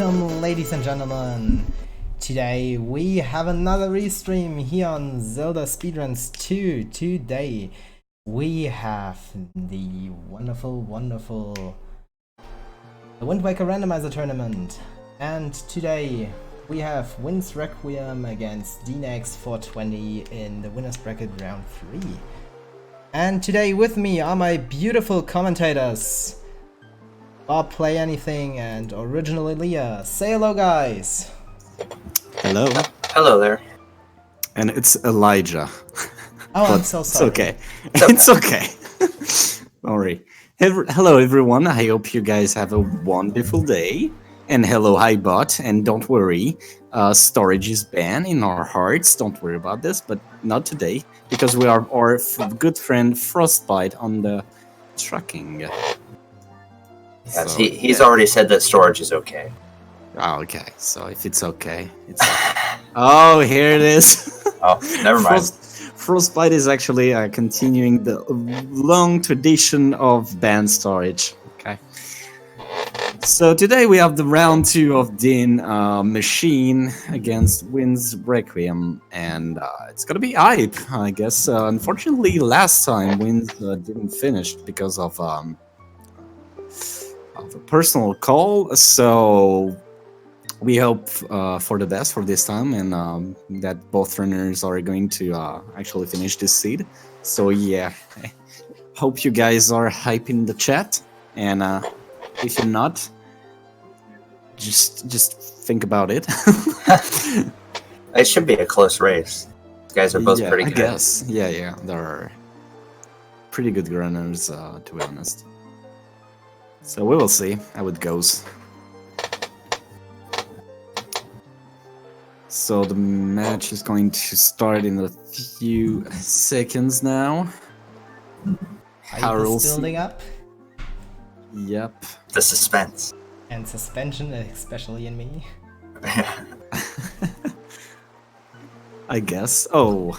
welcome ladies and gentlemen. Today we have another restream here on Zelda Speedruns 2. Today we have the wonderful the Wind Waker Randomizer Tournament. And today we have WindsRequiem against DeanMachine 420 in the winner's bracket round 3. And today with me are my beautiful commentators, Bob Play Anything and Original Elia. Say hello, guys. Hello. Hello there. And it's Elijah. Oh, I'm so sorry. It's okay. It's okay. Don't worry. Hello, everyone. I hope you guys have a wonderful day. And hello, hi, bot. And don't worry, storage is banned in our hearts. Don't worry about this, but not today, because we are our good friend Frostbite on the tracking. Yes, so, he's already said that storage is okay. Oh, okay. So if it's okay, it's okay. Oh, here it is. Oh, never mind. Frostbite is actually continuing the long tradition of banned storage. Okay. So today we have the round 2 of DeanMachine against WindsRequiem, and it's gonna be hype, I guess. Unfortunately, last time Winds didn't finish because of a personal call, so we hope for the best for this time, and that both runners are going to actually finish this seed. So yeah, I hope you guys are hype in the chat, and if you're not, just think about it. It should be a close race. You guys are both pretty good. I guess. Yeah, there are pretty good runners, to be honest. So we will see how it goes. So the match is going to start in a few seconds now. Hype is building up. Yep. The suspense. And suspension, especially in me. I guess. Oh.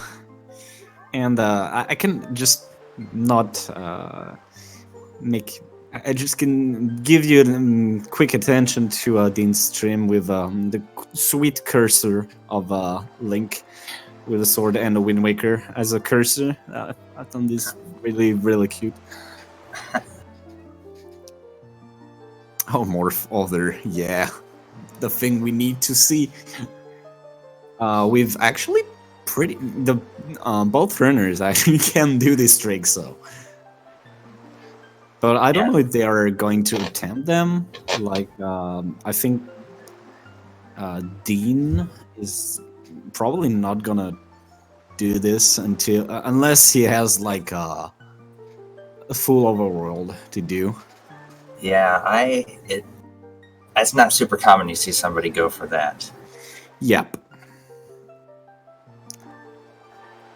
And I can just not I just can give you quick attention to Dean's stream with the sweet cursor of Link with a sword and a Wind Waker as a cursor. I found this really cute. Oh, Morph Other, yeah. The thing we need to see. We've actually both runners actually can do this trick, so. But I don't know if they are going to attempt them. Like, I think Dean is probably not gonna do this unless he has like a full overworld to do. Yeah, it's not super common you see somebody go for that. Yep.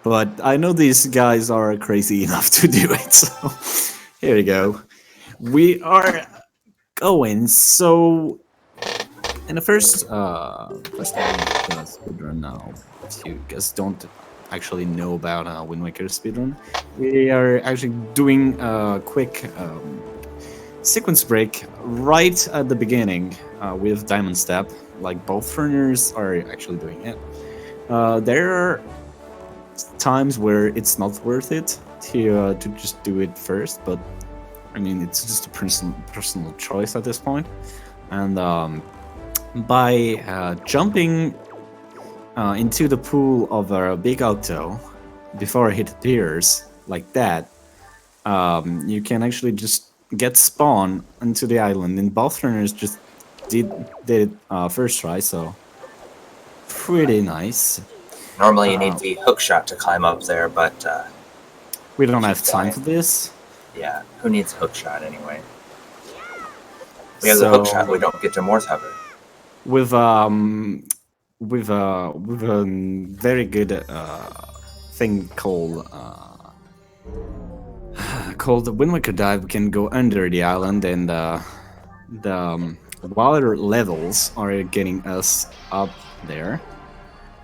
But I know these guys are crazy enough to do it, so here we go. We are going, so in the first speedrun now, if you guys don't actually know about Wind Waker speedrun, we are actually doing a quick sequence break right at the beginning with Diamond Step, like both runners are actually doing it. There are times where it's not worth it to just do it first, but I mean it's just a personal choice at this point. And by jumping into the pool of a big auto before it appears like that, you can actually just get spawned into the island, and both runners just did it first try, so pretty nice. Normally you need the hook shot to climb up there, but we don't have time for this. Yeah, who needs hook shot anyway? We have the hook shot, we don't get to Morph Hover. With a very good thing called the Wind Waker dive, we can go under the island, and the water levels are getting us up there.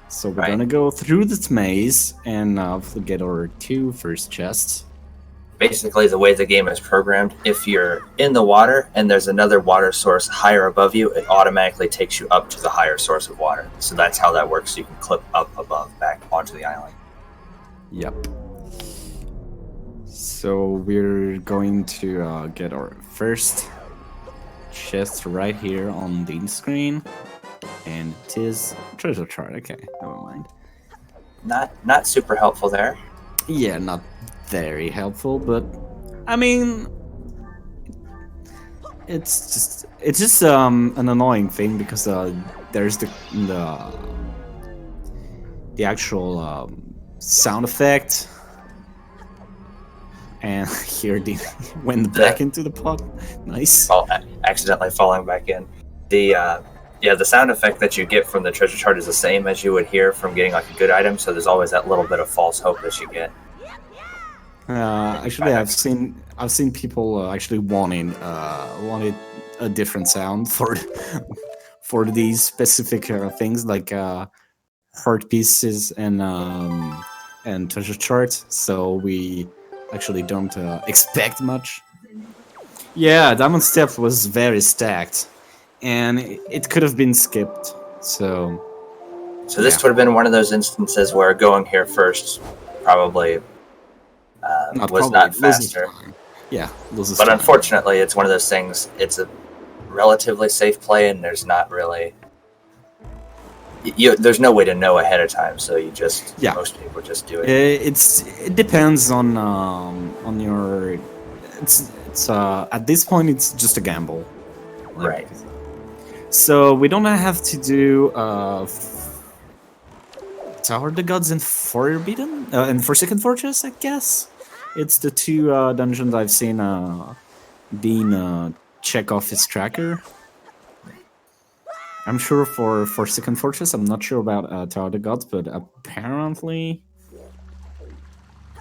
So we're gonna go through this maze and get our 2 first chests. basically the way the game is programmed, if you're in the water and there's another water source higher above you, it automatically takes you up to the higher source of water. So that's how that works. You can clip up above back onto the island. Yep. So we're going to get our first chest right here on the screen, and it is treasure chart. Okay, never mind. Not super helpful there. Yeah, not very helpful, but I mean, it's just an annoying thing because there's the actual sound effect, and here the went back into the pot. Nice. Accidentally falling back in. The sound effect that you get from the treasure chart is the same as you would hear from getting like a good item. So there's always that little bit of false hope that you get. Actually, I've seen people actually wanted a different sound for these specific things like heart pieces and treasure charts. So we actually don't expect much. Yeah, Diamond Step was very stacked, and it could have been skipped. So this would have been one of those instances where going here first probably was not faster. Yeah, but unfortunately, it's one of those things. It's a relatively safe play, and there's not really. There's no way to know ahead of time, so most people just do it. It depends on your. It's at this point it's just a gamble, right? So we don't have to do Tower of the Gods and Forbidden and Forsaken Fortress, I guess. It's the two dungeons I've seen Dean check off his tracker. I'm sure for Forsaken Fortress, I'm not sure about Tower of the Gods, but apparently...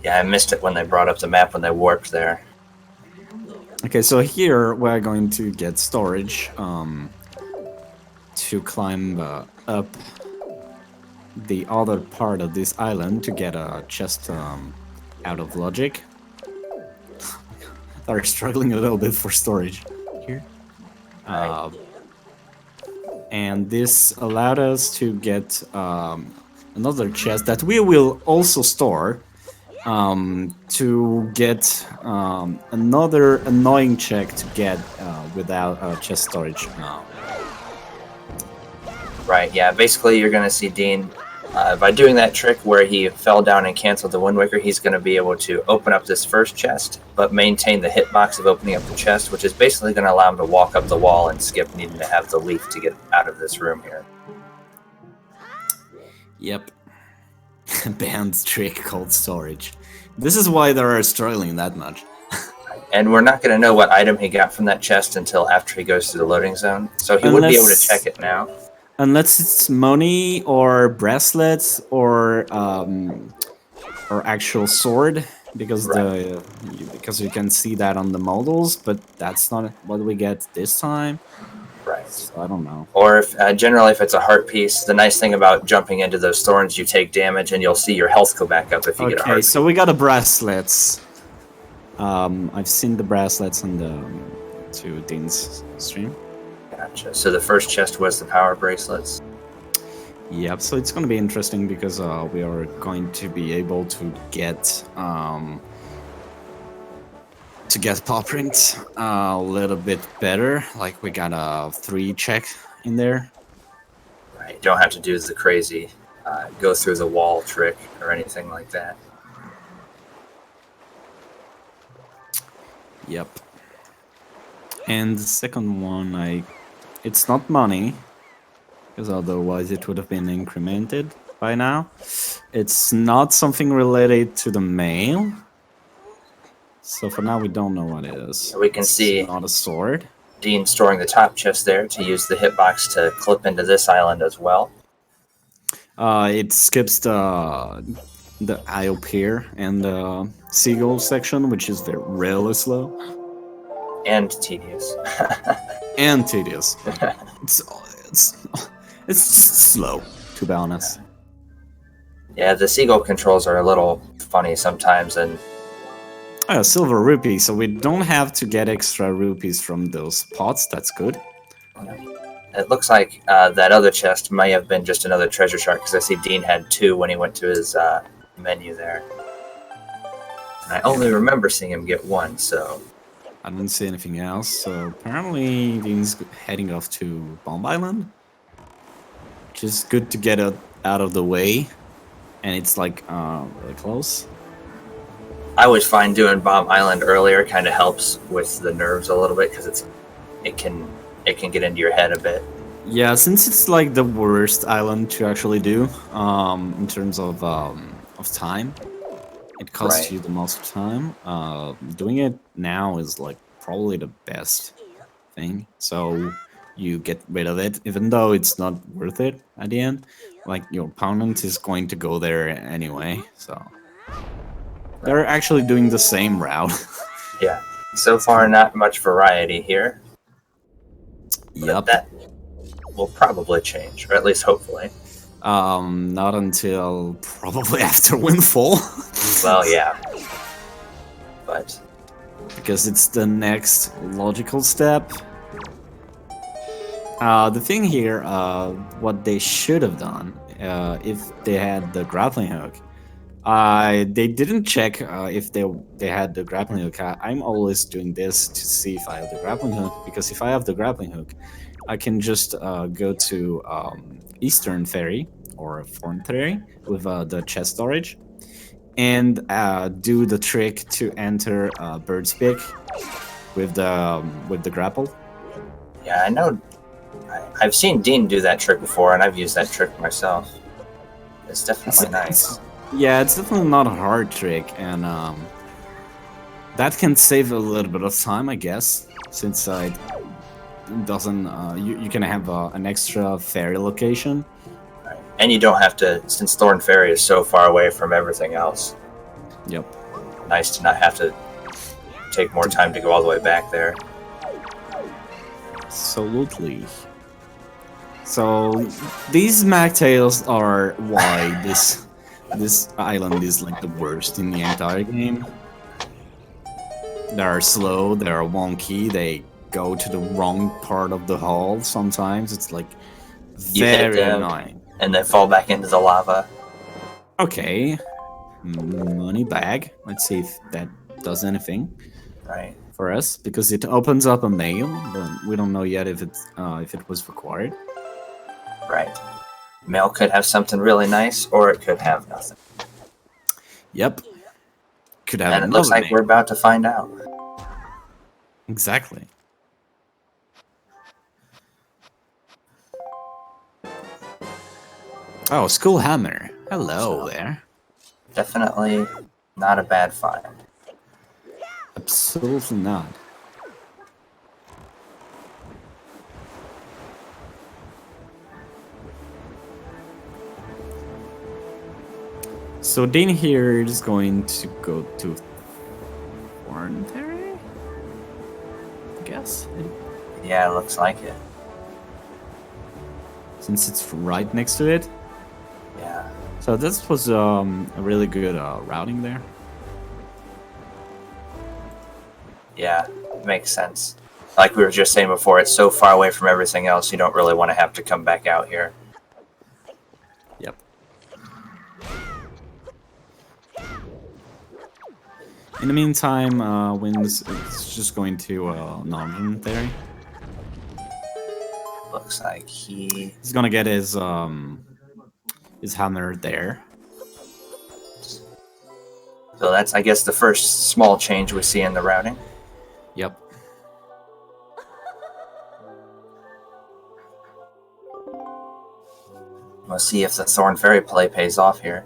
Yeah, I missed it when they brought up the map when they warped there. Okay, so here we're going to get storage to climb up the other part of this island to get a chest out of logic. They're struggling a little bit for storage here. And this allowed us to get another chest that we will also store to get another annoying check to get without chest storage. Right, yeah, basically you're going to see Dean, by doing that trick where he fell down and canceled the Wind Waker, he's going to be able to open up this first chest, but maintain the hitbox of opening up the chest, which is basically going to allow him to walk up the wall and skip needing to have the leaf to get out of this room here. Yep. Banned trick called storage. This is why they're struggling that much. And we're not going to know what item he got from that chest until after he goes through the loading zone, so he would be able to check it now. Unless it's money or bracelets or actual sword, because because you can see that on the models, but that's not what we get this time. Right. So I don't know. Or if generally if it's a heart piece, the nice thing about jumping into those thorns, you take damage and you'll see your health go back up if you get a heart. Okay, so we got a bracelets. I've seen the bracelets on the to Dean's stream. Gotcha. So the first chest was the power bracelets. Yep. So it's going to be interesting because we are going to be able to get paw print a little bit better. Like we got a 3 check in there. Right. You don't have to do the crazy go through the wall trick or anything like that. Yep. And the second one, it's not money, because otherwise it would have been incremented by now. It's not something related to the mail. So for now we don't know what it is. We can see not a sword. Dean storing the top chest there to use the hitbox to clip into this island as well. It skips the IOP here and the seagull section, which is really slow. And tedious. And tedious. It's slow, to be honest. Yeah, the seagull controls are a little funny sometimes, and Oh, silver rupee, so we don't have to get extra rupees from those pots. That's good. It looks like that other chest may have been just another treasure shark because I see Dean had 2 when he went to his menu there. And I only remember seeing him get 1, so... I didn't see anything else, so apparently Dean's heading off to Bomb Island. Which is good to get it out of the way. And it's like really close. I always find doing Bomb Island earlier kind of helps with the nerves a little bit because it can get into your head a bit. Yeah, since it's like the worst island to actually do in terms of time, it costs Right. you the most time. Doing it now is like probably the best thing. So you get rid of it, even though it's not worth it at the end. Like your opponent is going to go there anyway, so they're actually doing the same route. Yeah. So far, not much variety here. But Yep. that will probably change, or at least hopefully. Not until probably after Windfall. Well, yeah. But Because it's the next logical step. The thing here, what they should have done, if they had the grappling hook, they didn't check if they had the grappling hook. I'm always doing this to see if I have the grappling hook, because if I have the grappling hook, I can just go to Eastern Ferry or Foreign Ferry with the chest storage, and do the trick to enter Bird's Beak with the grapple. yeah, I know. I've seen Dean do that trick before, and I've used that trick myself. It's definitely nice. Yeah, it's definitely not a hard trick, and that can save a little bit of time, I guess, since it doesn't. You can have an extra ferry location. Right. And you don't have to, since Thorn Ferry is so far away from everything else. Yep. Nice to not have to take more time to go all the way back there. Absolutely. So these magtails are why this island is like the worst in the entire game. They're slow, they're wonky, they go to the wrong part of the hall sometimes. It's like You hit very them, annoying. and then fall back into the lava. Okay. Money bag. Let's see if that does anything Right. for us, because it opens up a mail, but we don't know yet if it was required. Right. Mail could have something really nice, or it could have nothing. Yep. Could have And it looks another like we're about to find out. Exactly. Oh, School Hammer. Hello there. Definitely not a bad find. Absolutely not. So Dean here is going to go to Foreign Ferry, I guess, Yeah, it looks like it. since it's right next to it. Yeah. So this was a really good routing there. Yeah, makes sense. Like we were just saying before, it's so far away from everything else, you don't really want to have to come back out here. Yep. In the meantime, Winds is just going to Northern Ferry. Looks like He's gonna get his hammer there. So that's, I guess, the first small change we see in the routing. Yep. We'll see if the Thorn Fairy play pays off here.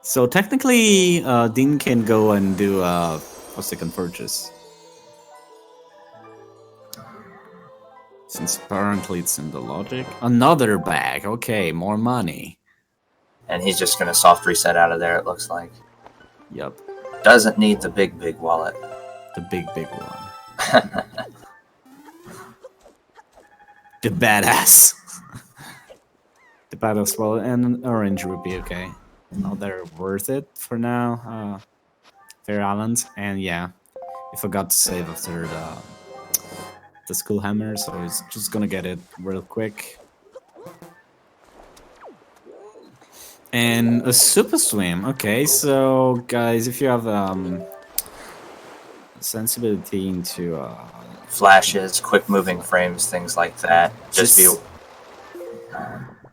So technically, Dean can go and do a second purchase. Since apparently it's in the logic. Another bag. Okay, more money. And he's just going to soft reset out of there, it looks like. Yep. Doesn't need the big wallet. The big one. The badass. The badass wallet and an orange rupee, okay. Now they're worth it for now. Fair Island, and yeah, I forgot to save after the school hammer, so it's just gonna get it real quick. And a super swim. Okay, so guys, if you have sensibility into Flashes, quick moving frames, things like that. Just be.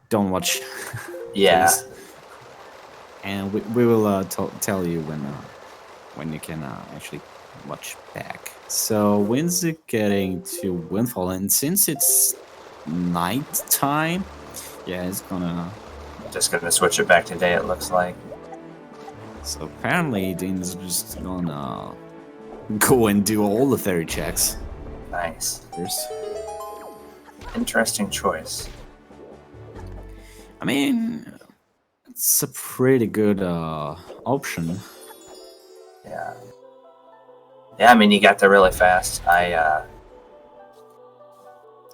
Don't watch. Yeah. Please. And we will tell you when you can actually watch back. So when's it getting to Windfall? And since it's night time, yeah, it's gonna. Just gonna switch it back to day, it looks like. So apparently Dean's just gonna go and do all the fairy checks. Nice. There's... Interesting choice. I mean, it's a pretty good option. Yeah. Yeah, I mean, you got there really fast.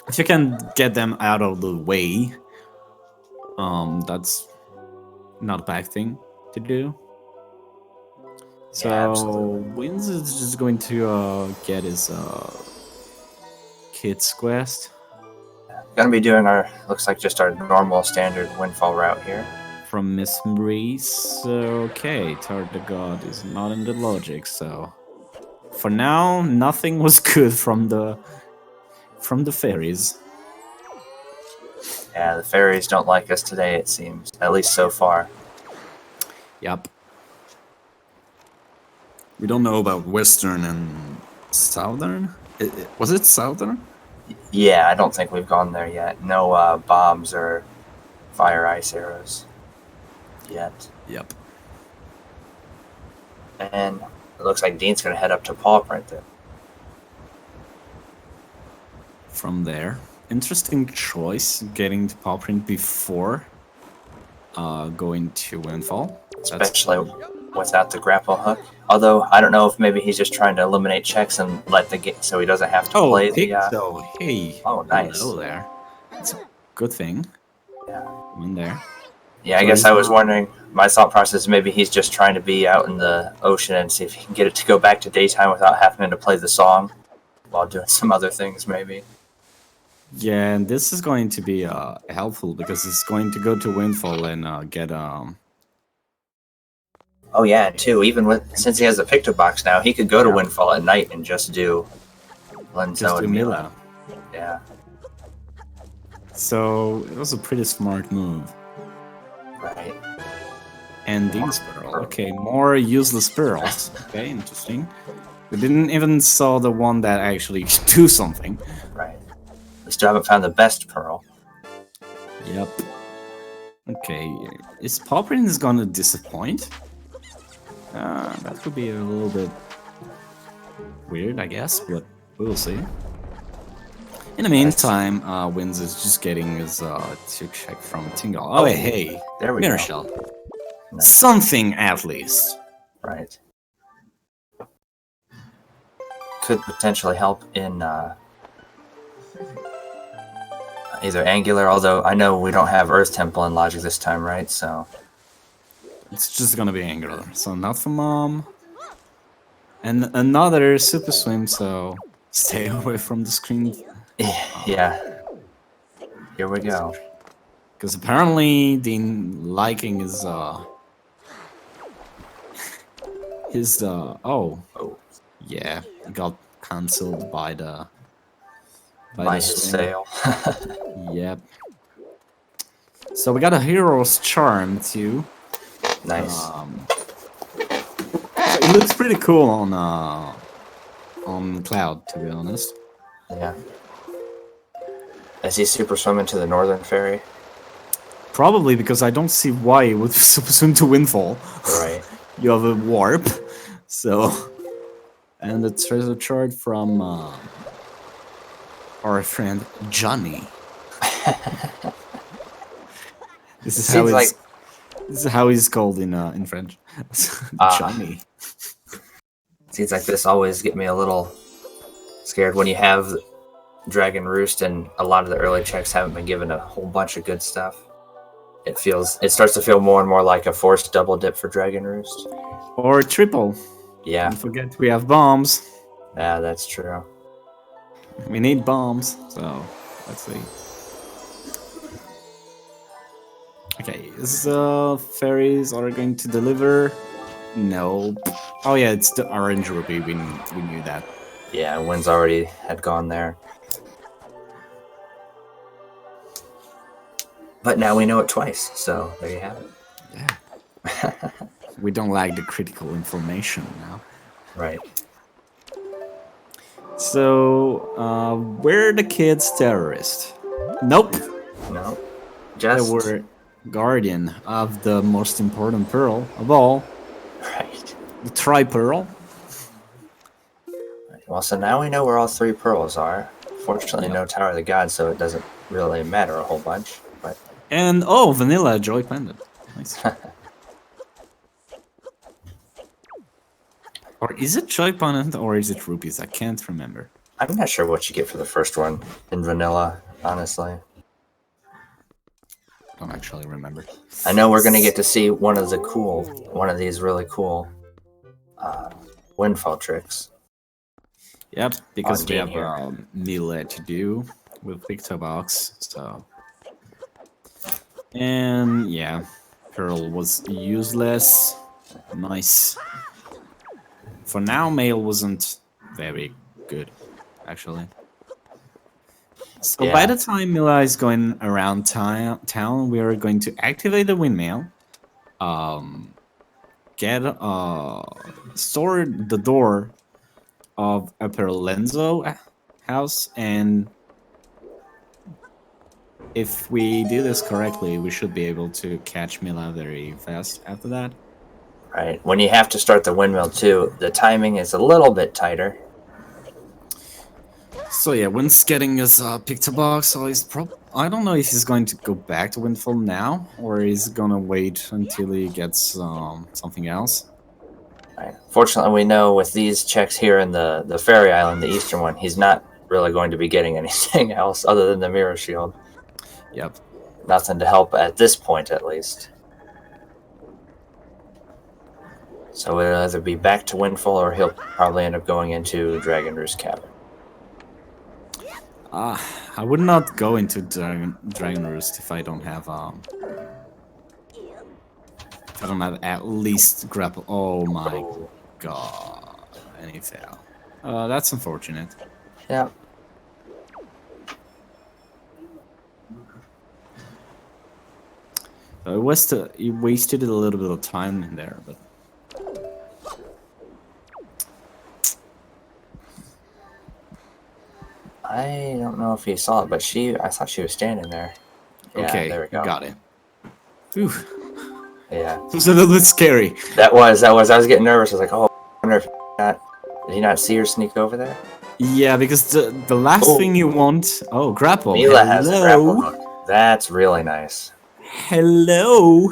If you can get them out of the way, that's not a bad thing to do. So yeah, Winds is just going to get his Kid's Quest. Gonna be doing our, looks like just our normal standard Windfall route here. From Miss Maurice. Okay, Tard the God is not in the logic, so for now nothing was good from the fairies. Yeah, the fairies don't like us today, it seems. At least so far. Yep. We don't know about Western and Southern. Was it Southern? Yeah, I don't think we've gone there yet. No bombs or fire ice arrows yet. Yep. And it looks like Dean's going to head up to paw print there. From there. Interesting choice, getting to paw print before going to Windfall. Especially without the grapple hook. Although, I don't know if maybe he's just trying to eliminate checks and let the game so he doesn't have to play the... So, hey. Oh, nice. Hello there. That's a good thing. Yeah. In there. Yeah, I guess I was wondering, my thought process is maybe he's just trying to be out in the ocean and see if he can get it to go back to daytime without having to play the song while doing some other things, maybe. Yeah, and this is going to be helpful because it's going to go to Windfall and get Oh yeah, too. Even since he has a picto box now, he could go to Windfall at night and just do Lenzo and Mila. Yeah. So it was a pretty smart move. Right. And Dean's Pearl. Okay, more useless pearls. Okay, interesting. We didn't even saw the one that actually do something. Right. We still haven't found the best pearl. Yep. Okay, is Paw Print gonna disappoint? That could be a little bit weird, I guess, but we'll see. In the meantime, Winds is just getting his two check from Tingle. Oh, hey, there we Mirror go. Shell. Nice. Something at least. Right. Could potentially help in either Angular, although I know we don't have Earth Temple in Logic this time, right? So it's just gonna be Angular. So not for Mom. And another Super Swim, so stay away from the screen. yeah. Here we go. Because apparently Dean liking his yeah, got cancelled by the by his sale. Yep. So we got a Hero's Charm too. Nice. So it looks pretty cool on Cloud, to be honest. Yeah. Is he super swimming to the Northern Ferry? Probably because I don't see why it would super swim to Windfall. Right. You have a warp, so. And the treasure chart from our friend Johnny. This is how he's called in French. Johnny. Seems like this always get me a little scared when you have Dragon Roost and a lot of the early checks haven't been given a whole bunch of good stuff. It starts to feel more and more like a forced double dip for Dragon Roost. Or triple. Yeah, Don't forget we have bombs. yeah, that's true. We need bombs, so let's see. Okay, is fairies are going to deliver? No. Oh yeah, it's the orange ruby. We knew that. Yeah, Winds already had gone there. But now we know it twice, so there you have it. Yeah. We don't like the critical information now. Right. So, were the kids terrorists? Nope. No. They Just were guardian of the most important pearl of all, right. the tri-pearl. Well, so now we know where all 3 pearls are. Fortunately, Yep. no Tower of the Gods, so it doesn't really matter a whole bunch. But And oh, vanilla joy pendant. Nice. Or is it joy pendant or is it rupees? I can't remember. I'm not sure what you get for the first one in vanilla, honestly. Don't actually remember. I know we're gonna get to see one of these really cool windfall tricks. Yep, because we Dean have here. melee to do with Pictobox, so. And yeah, Pearl was useless. Nice. For now, Mail wasn't very good, actually. So by Yeah. the time Mila is going around town, we are going to activate the windmill, get store the door of Upper Lenzo house, and if we do this correctly, we should be able to catch Mila very fast after that. Right. When you have to start the windmill too, the timing is a little bit tighter. So yeah, Wind's getting his Pictobox, so he's I don't know if he's going to go back to Windfall now, or he's gonna wait until he gets something else. Right. Fortunately, we know with these checks here in the Fairy Island, the eastern one, he's not really going to be getting anything else other than the Mirror Shield. Yep. Nothing to help at this point, at least. So it'll either be back to Windfall, or he'll probably end up going into Dragon Roost Cabin. I would not go into Dragon Roost if I don't have at least grapple. Oh my god, and he fell. That's unfortunate. Yeah. He wasted a little bit of time in there, but. I don't know if he saw it, but I thought she was standing there. Yeah, Okay, there we go. got it. Whew. Yeah. It was a little bit scary. That was. I was getting nervous. I was like, oh, I wonder if did he not see her sneak over there? Yeah, because the last thing you want... Oh, grapple. Mila has a grapple hook. That's really nice. Hello.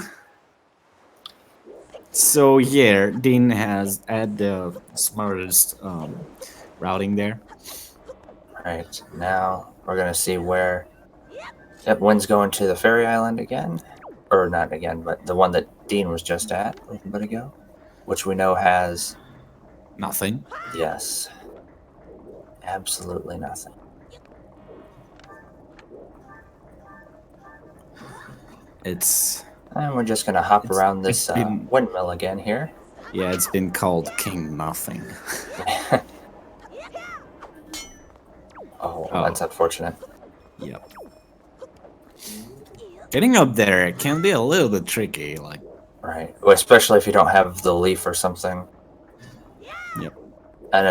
So yeah, Dean has had the smartest routing there. Right, now we're going to see where... Yep, Wind's going to the Fairy Island again. Or not again, but the one that Dean was just at a little bit ago. Which we know has... Nothing. Yes. Absolutely nothing. It's... And we're just going to hop around this windmill again here. Yeah, it's been called King Nothing. Oh, that's unfortunate. Yep. Getting up there can be a little bit tricky, like... Right. Well, especially if you don't have the leaf or something. Yep. And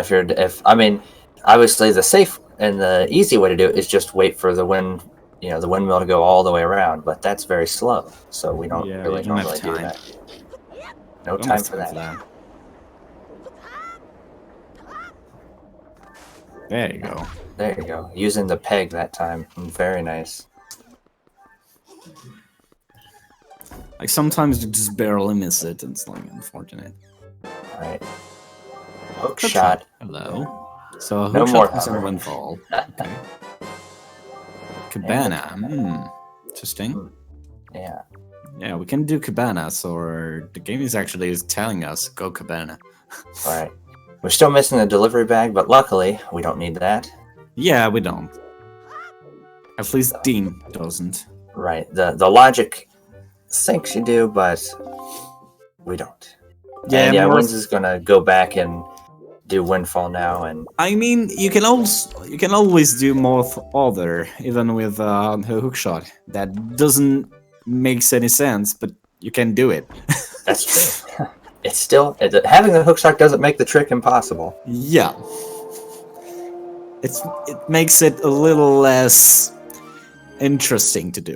I mean, obviously the safe and the easy way to do it is just wait for the windmill to go all the way around, but that's very slow, so we don't really normally do that. No time for that. There you go. There you go. Using the peg that time. Very nice. Like sometimes you just barely miss it, and it's like unfortunate. Alright. Hook shot. Hello. So No hook more shot is a hammer. windfall. Okay. Cabana. Interesting. Yeah. Yeah, we can do cabanas, or the game is actually telling us go cabana. Right. We're still missing the delivery bag, but luckily we don't need that. Yeah, we don't. At least Dean doesn't. Right. The logic thinks you do, but we don't. Yeah, and yeah, more Winds is gonna go back and do Windfall now, and I mean, you can always do more other, even with a hook shot. That doesn't makes any sense, but you can do it. that's true. It's still having the hook shot doesn't make the trick impossible. Yeah, it makes it a little less interesting to do.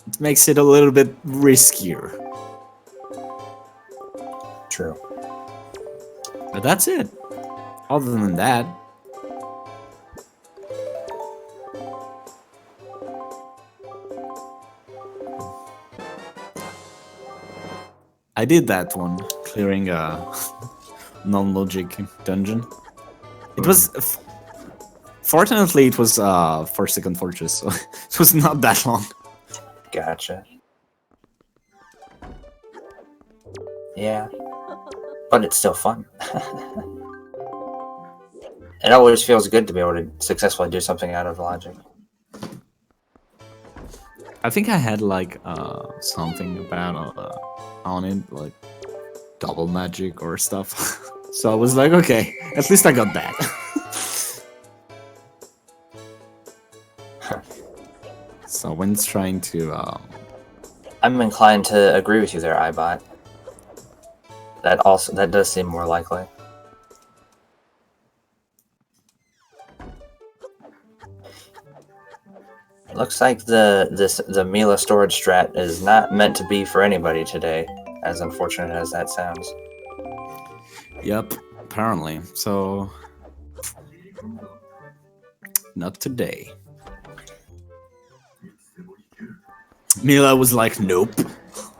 It makes it a little bit riskier. True. But that's it. Other than that, I did that one, clearing a non-logic dungeon. It was... Fortunately, it was 4-second fortress, so it was not that long. Gotcha. Yeah. But it's still fun. It always feels good to be able to successfully do something out of logic. I think I had like something about on it, like double magic or stuff. So I was like, okay, at least I got that. So Wind's trying to... I'm inclined to agree with you there, iBot. That does seem more likely. It looks like the Mila storage strat is not meant to be for anybody today, as unfortunate as that sounds. Yep, apparently. So... not today. Mila was like, nope.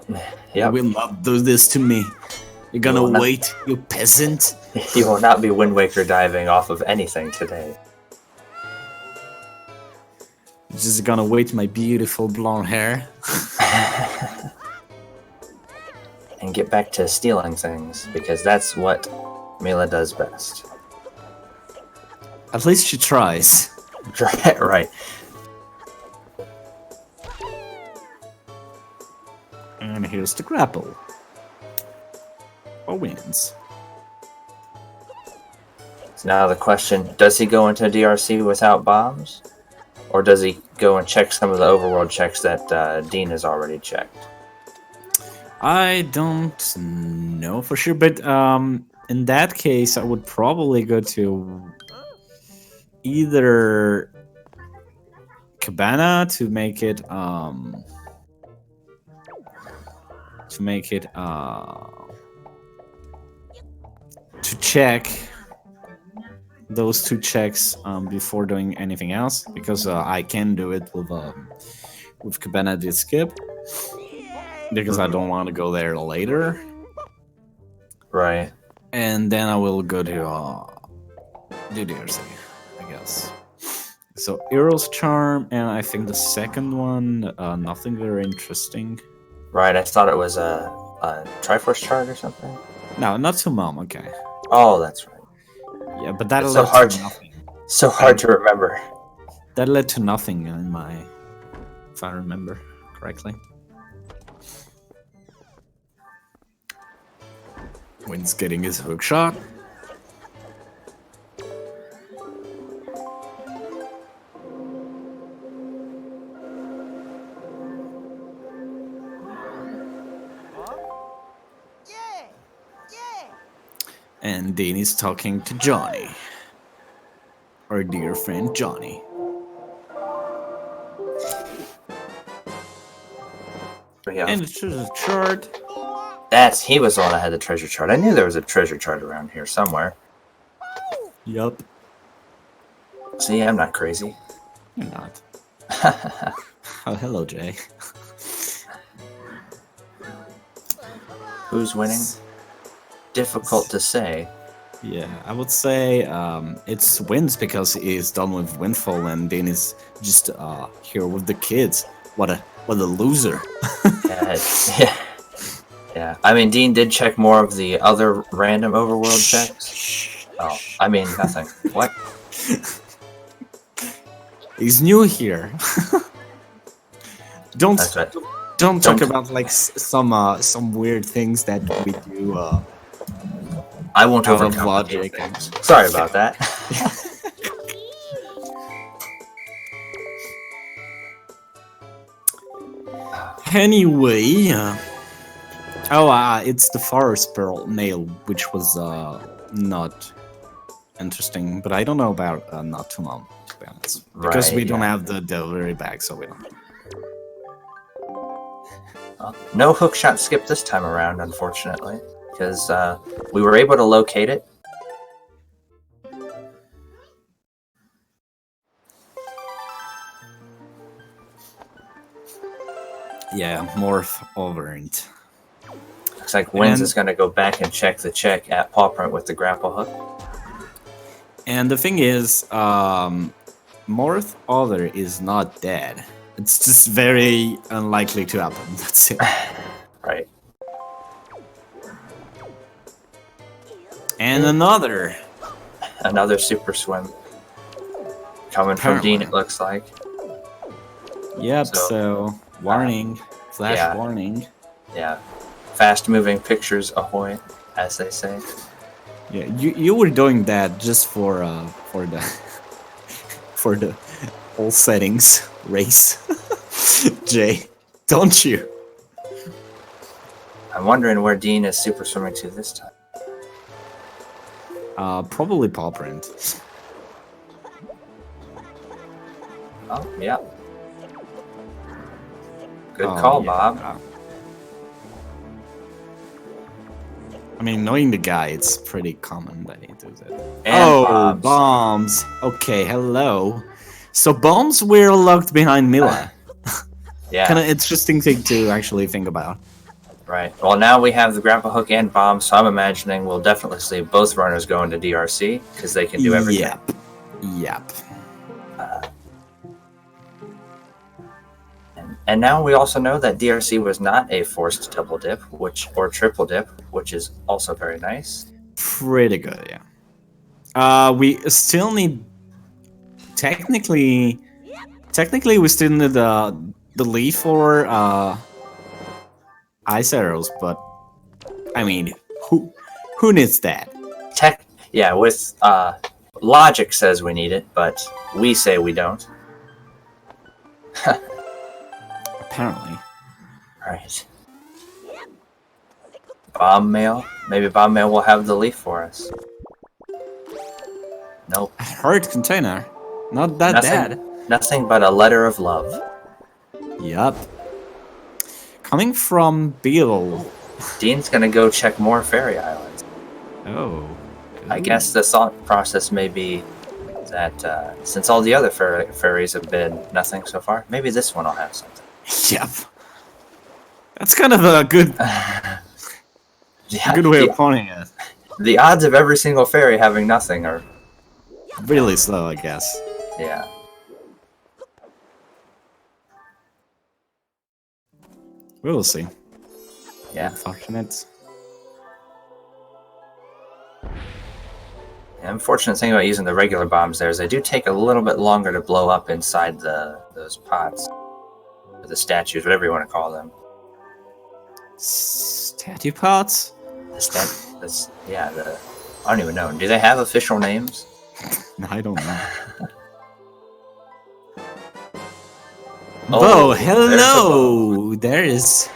Yep. You will not do this to me. You're gonna wait, you peasant. You will not be Wind Waker diving off of anything today. You're just gonna wait my beautiful blonde hair. And get back to stealing things, because that's what Mila does best. At least she tries. Right. And here's the grapple. Or wins. So now the question, does he go into DRC without bombs? Or does he go and check some of the overworld checks that Dean has already checked? I don't know for sure, but in that case, I would probably go to either Cabana to make it to check those two checks before doing anything else, because I can do it with Cabana did skip, because I don't want to go there later. Right. And then I will go to do DRC, I guess. So Eros Charm, and I think the second one, nothing very interesting. Right, I thought it was a Triforce chart or something. No, not to Mom, okay. Oh, that's right. Yeah, but that It's led so hard to nothing. So hard to remember. That led to nothing in my, if I remember correctly. Wind's getting his hook shot. And Dean is talking to Johnny. Our dear friend Johnny. Yeah. And it's just a chart. He was the one that had the treasure chart. I knew there was a treasure chart around here somewhere. Yup. See, I'm not crazy. You're not. Oh, hello, Jay. Who's winning? Difficult to say. Yeah, I would say it's Winds because he's done with Windfall and Dean is just here with the kids. What a loser. Yeah. Yeah, I mean, Dean did check more of the other random overworld checks. Oh, I mean, nothing. What? He's new here. Don't That's right. don't talk Don't- about like some weird things that we do I won't out of overcomplicate logic. things. Sorry about that. Anyway, it's the forest pearl nail, which was not interesting, but I don't know about not too long, to be honest, because Right, we don't yeah. have the delivery bag, so we don't. No hookshot skip this time around, unfortunately, because we were able to locate it. Yeah, morph overend. Looks like Winds And- is going to go back and check the check at paw print with the grapple hook. And the thing is, Morph Other is not dead. It's just very unlikely to happen. That's it. Right. And another. Another super swim. Coming from Apparently. Dean, it looks like. Yep, So, so warning. Flash yeah. warning. Yeah. Fast moving pictures ahoy, as they say. Yeah, you were doing that just for the for the all settings race. Jay, don't you? I'm wondering where Dean is super swimming to this time. Probably paw print. Oh, yeah. Good Oh, call, yeah. Bob. I mean, knowing the guy, it's pretty common that he does it. And oh, bombs. bombs. Okay, hello. So bombs were locked behind Mila. Yeah. Kind of interesting thing to actually think about. Right. Well, now we have the grapple hook and bomb, so I'm imagining we'll definitely see both runners go into DRC because they can do everything. Yep. Yep. And now we also know that DRC was not a forced double dip, or triple dip, which is also very nice. Pretty good, yeah. We still need. Technically, we still need the leaf for ice arrows, but I mean, who needs that? With logic says we need it, but we say we don't. Apparently. Right. Bomb mail? Maybe bomb mail will have the leaf for us. Nope. Hurt container. Not that bad. Nothing but a letter of love. Yup. Coming from Bill. Dean's gonna go check more fairy islands. Oh. I guess the thought process may be that since all the other fairies have been nothing so far, maybe this one will have something. Yep. That's kind of a good Yeah, good way of putting it. the odds of every single fairy having nothing are, Really slow, I guess. yeah. We will see. Yeah. Unfortunate. The unfortunate thing about using the regular bombs there is they do take a little bit longer to blow up inside those pots. Or the statues, whatever you want to call them. Statue pots? I don't even know. Do they have official names? I don't know. Oh, Oh, hello! There is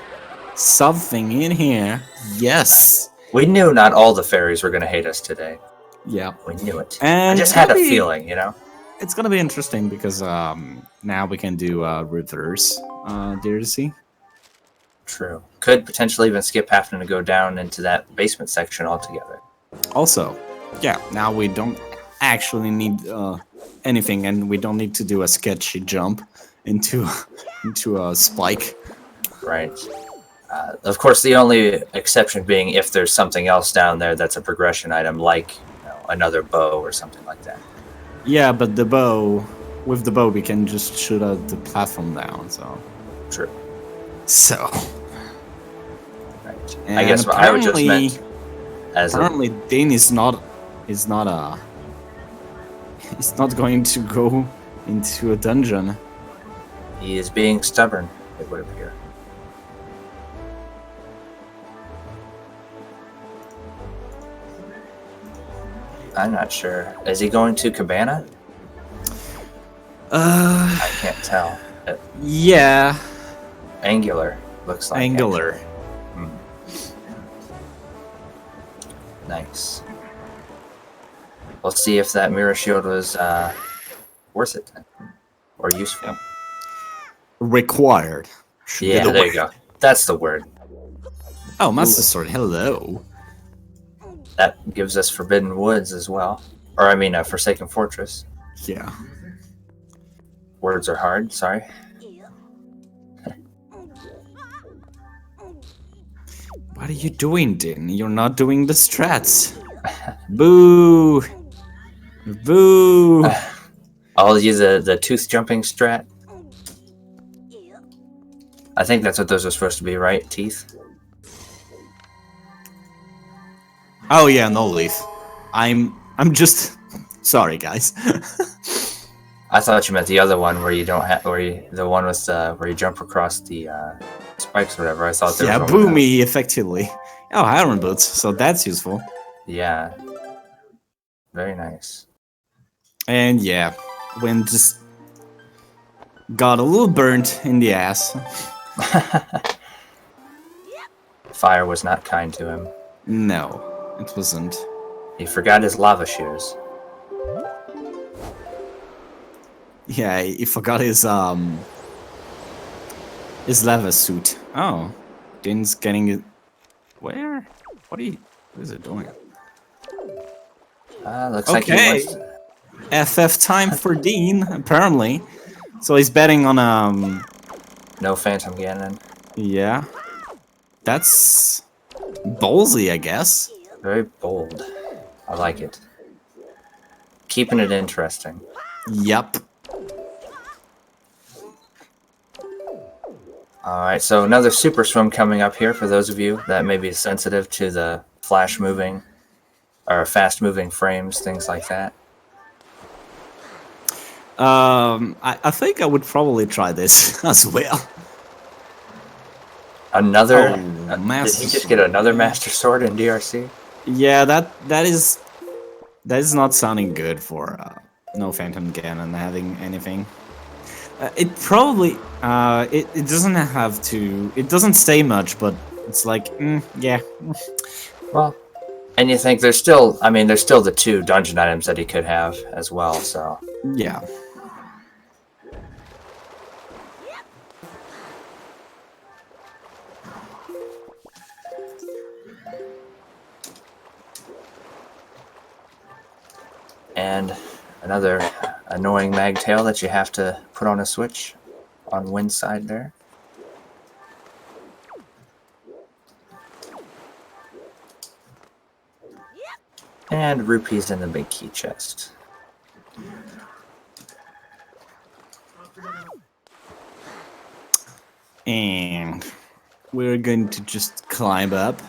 something in here. Yes. We knew not all the fairies were going to hate us today. Yeah. We knew it. And I just had a feeling, you know? It's gonna be interesting because now we can do reverse DRC. True. Could potentially even skip having to go down into that basement section altogether. Also, yeah, now we don't actually need anything, and we don't need to do a sketchy jump into a spike. Right. Of course, the only exception being if there's something else down there that's a progression item, like another bow or something like that. Yeah, but with the bow, we can just shoot the platform down. So True. So. Right. I guess what I would just meant as apparently Dean is not he's not going to go into a dungeon. he is being stubborn, it would appear. I'm not sure. Is he going to Cabana? I can't tell. Yeah. Angular looks like. Angular. Hmm. Nice. We'll see if that mirror shield was worth it or useful. Required. Yeah, there you go. That's the word. Oh, Master Sword, hello. That gives us Forbidden Woods as well. Or, I mean, Forsaken Fortress. Yeah. Words are hard, sorry. What are you doing, Din? You're not doing the strats. Boo! Boo! I'll use the tooth jumping strat. I think that's what those are supposed to be, right? Teeth? Oh yeah, no leaf. I'm just sorry, guys. I thought you meant the other one where you don't have, the one with where you jump across the spikes or whatever. I thought there was boomy effectively. Oh, iron boots, so that's useful. Yeah, very nice. And yeah, Wind just got a little burnt in the ass. Fire was not kind to him. No, it wasn't. He forgot his lava shoes. Yeah, he forgot his lava suit. Oh, Din's getting it. Where? What is it doing? Looks like he wants FF time for Dean, apparently. So he's betting on no Phantom Ganon. Yeah. That's ballsy, I guess. Very bold. I like it. Keeping it interesting. Yep. Alright, so another Super Swim coming up here for those of you that may be sensitive to the flash moving or fast moving frames, things like that. I think I would probably try this as well. Another? Did he just get another Master Sword in DRC? Yeah, that is not sounding good for no Phantom Ganon having anything. It probably it doesn't have to. It doesn't say much, but it's like yeah. Well, and you think there's still the 2 dungeon items that he could have as well. So yeah. And another annoying magtail that you have to put on a switch on Wind's side there. And rupees in the big key chest. And we're going to just climb up.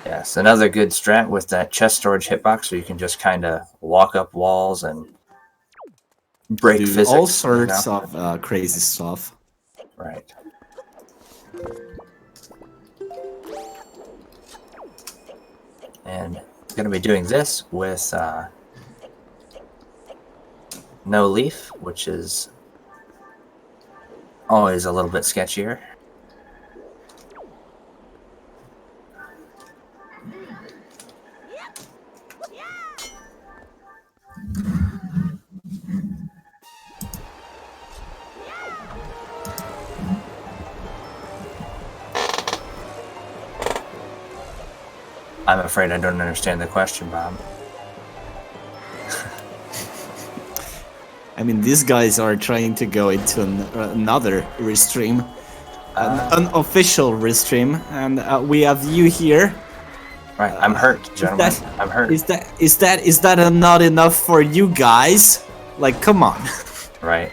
Yes, another good strat with that chest storage hitbox, so you can just kind of walk up walls and break physics. All sorts of crazy stuff. Right. And I'm going to be doing this with no leaf, which is always a little bit sketchier. I'm afraid I don't understand the question, Bob. I mean, these guys are trying to go into another restream, an unofficial restream, and we have you here. Right, I'm hurt, gentlemen. I'm hurt. Is that not enough for you guys? Like, come on. Right.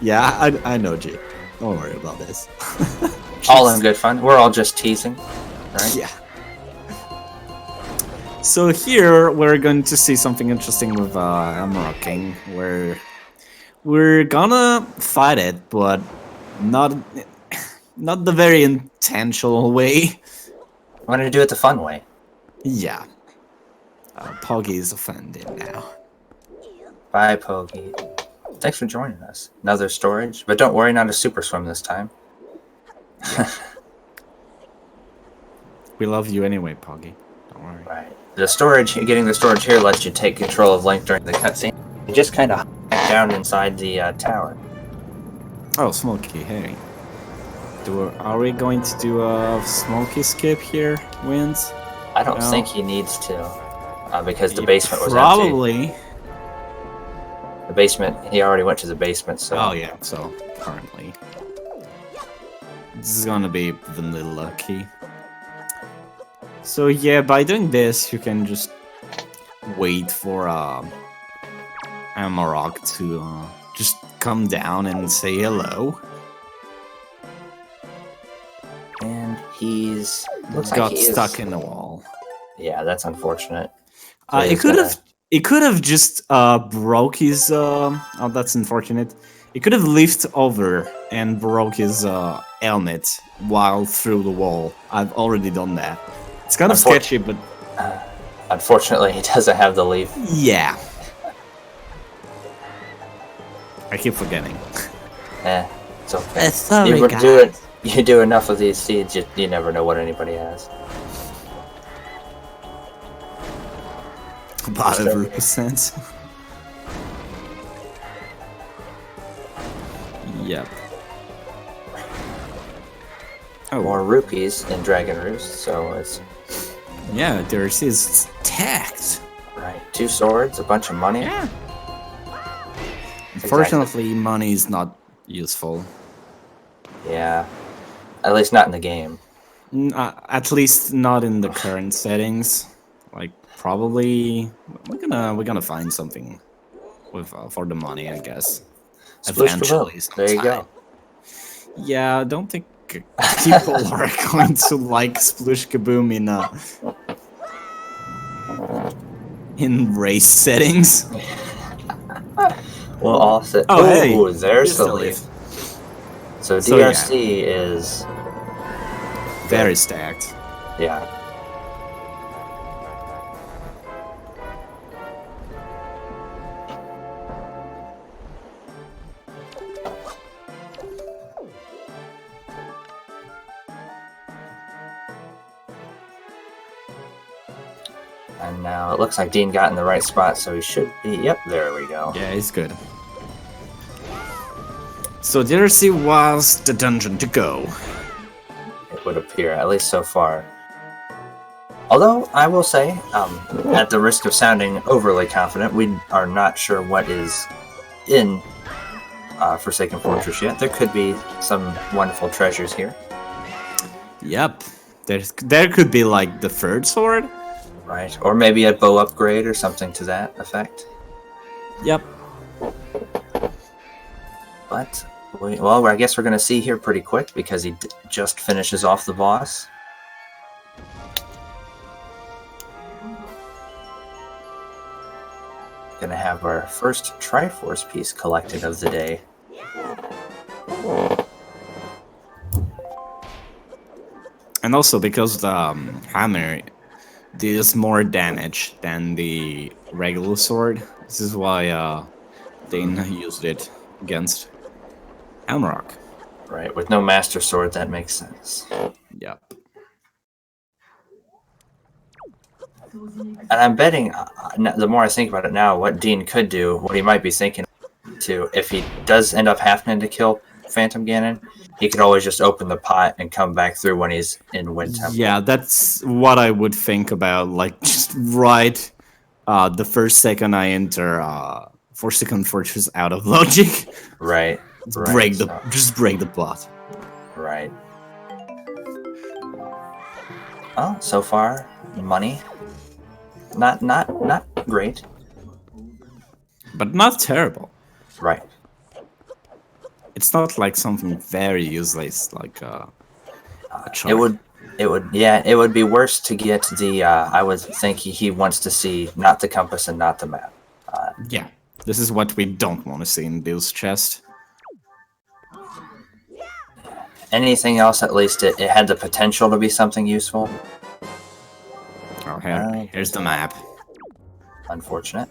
Yeah, I know, G. Don't worry about this. All in good fun. We're all just teasing, right? Yeah. So here we're going to see something interesting with Emerald King, where we're gonna fight it, but not the very intentional way. I wanted to do it the fun way. Yeah. Poggy is offended now. Bye, Poggy. Thanks for joining us. Another storage, but don't worry, not a super swim this time. We love you anyway, Poggy. Don't worry. Right. The storage, getting the storage here lets you take control of Link during the cutscene. You just kind of down inside the tower. Oh, Smokey, hey. Are we going to do a Smokey skip here, Winds? I don't No. think he needs to, because the basement was Probably. empty. The basement, he already went to the basement, so... Oh yeah, so currently. This is gonna be vanilla key. So yeah, by doing this, you can just wait for Amarok to just come down and say hello. And he's... looks Got like he stuck is... in the wall. Yeah, that's unfortunate. It could have just broke his. Oh, that's unfortunate. It could have lifted over and broke his helmet while through the wall. I've already done that. It's kind of sketchy, but unfortunately, he doesn't have the leaf. yeah. I keep forgetting. It's okay. Sorry, You do enough of these seeds, you never know what anybody has. About 100%. Yep. Oh, More rupees in Dragon Roost, so it's... yeah, there's his tact. Right, 2 swords, a bunch of money. Yeah. Unfortunately, money is not useful. Yeah, at least not in the game. At least not in the current settings. Like probably we're gonna find something with for the money, I guess. Eventually, there you go. Yeah, I don't think people are going to like Sploosh Kaboom in race settings. We'll all sit. Oh, hey, there's the leaf. So DRC yeah. is very stacked. Yeah. And now it looks like Dean got in the right spot, so he should be... Yep, there we go. Yeah, he's good. So DRC was the dungeon to go. It would appear, at least so far. Although, I will say, at the risk of sounding overly confident, we are not sure what is in Forsaken Fortress yet. There could be some wonderful treasures here. Yep. There could be like the third sword. Right, or maybe a bow upgrade or something to that effect. Yep. But, well, I guess we're going to see here pretty quick because he just finishes off the boss. Going to have our first Triforce piece collected of the day. And also because the hammer deals more damage than the regular sword. This is why Dean used it against Amarok. Right, with no Master Sword, that makes sense. Yep. And I'm betting, the more I think about it now, what Dean could do, what he might be thinking to, if he does end up having to kill Phantom Ganon, he could always just open the pot and come back through when he's in Wind Temple. Yeah, that's what I would think about. Like, just right the first second I enter Forsaken Fortress out of logic. Right. Just break the plot. Right. Well, so far, money. Not great. But not terrible. Right. It's not like something very useless, like chart. It would be worse to get the. I would think he wants to see not the compass and not the map. Yeah, this is what we don't want to see in Bill's chest. Anything else, at least it had the potential to be something useful. Oh, here's the map. Unfortunate.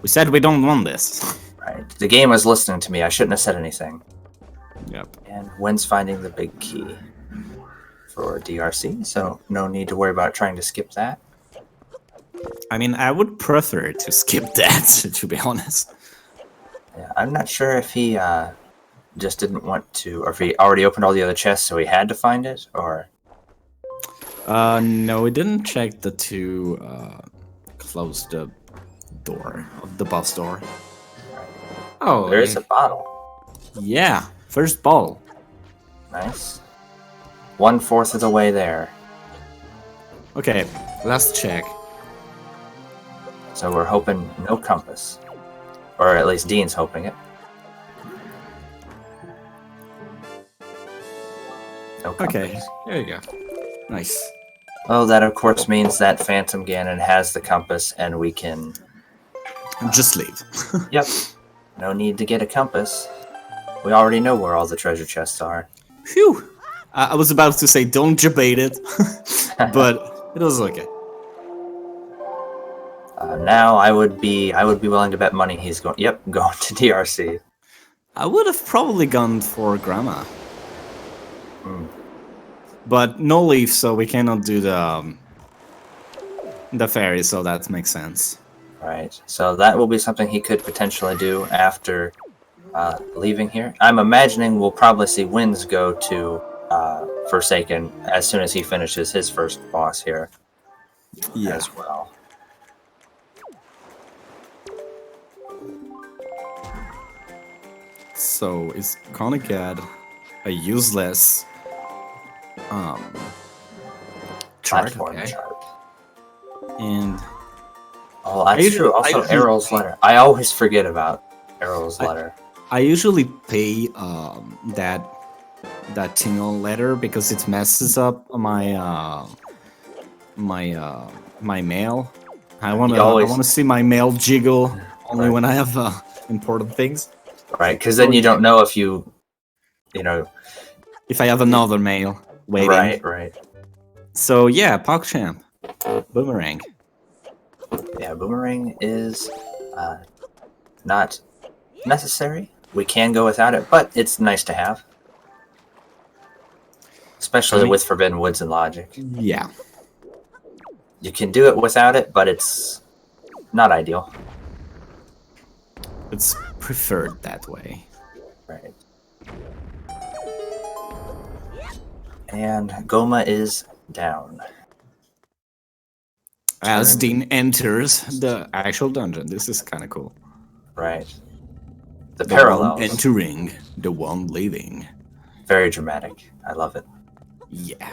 We said we don't want this. Right. The game was listening to me. I shouldn't have said anything. Yep. And Wynn's finding the big key for DRC, so no need to worry about trying to skip that. I mean, I would prefer to skip that, to be honest. Yeah, I'm not sure if he just didn't want to, or if he already opened all the other chests, so he had to find it, or... No, we didn't check the two, close the door, the boss door. Oh, There is a bottle. Yeah, first ball. Nice. 1/4 of the way there. Okay, last check. So we're hoping no compass. Or at least Dean's hoping it. No compass. Okay, there you go. Nice. Well, that of course means that Phantom Ganon has the compass and we can... Just leave. Yep. No need to get a compass. We already know where all the treasure chests are. Phew! I was about to say don't debate it, but it was okay. Now I would be willing to bet money he's going. Yep, going to DRC. I would have probably gone for Grandma. But no leaf, so we cannot do the fairy, so that makes sense. Right. So that will be something he could potentially do after leaving here. I'm imagining we'll probably see Winds go to Forsaken as soon as he finishes his first boss here. Yeah. As well. So it's gonna get a useless chart, Platform okay? chart. And Oh, that's true. Also, Errol's letter. I always forget about Errol's letter. I usually pay that tingle letter because it messes up my my mail. I wanna see my mail jiggle only when I have important things. Right, because then you don't know if you know. If I have another mail waiting. Right. So yeah, PogChamp, Boomerang. Yeah, Boomerang is not necessary. We can go without it, but it's nice to have. Especially with Forbidden Woods and Logic. Yeah. You can do it without it, but it's not ideal. It's preferred that way. Right. And Goma is down. As Dean enters the actual dungeon. This is kind of cool. Right. The The parallels. one entering, the one leaving. Very dramatic. I love it. Yeah.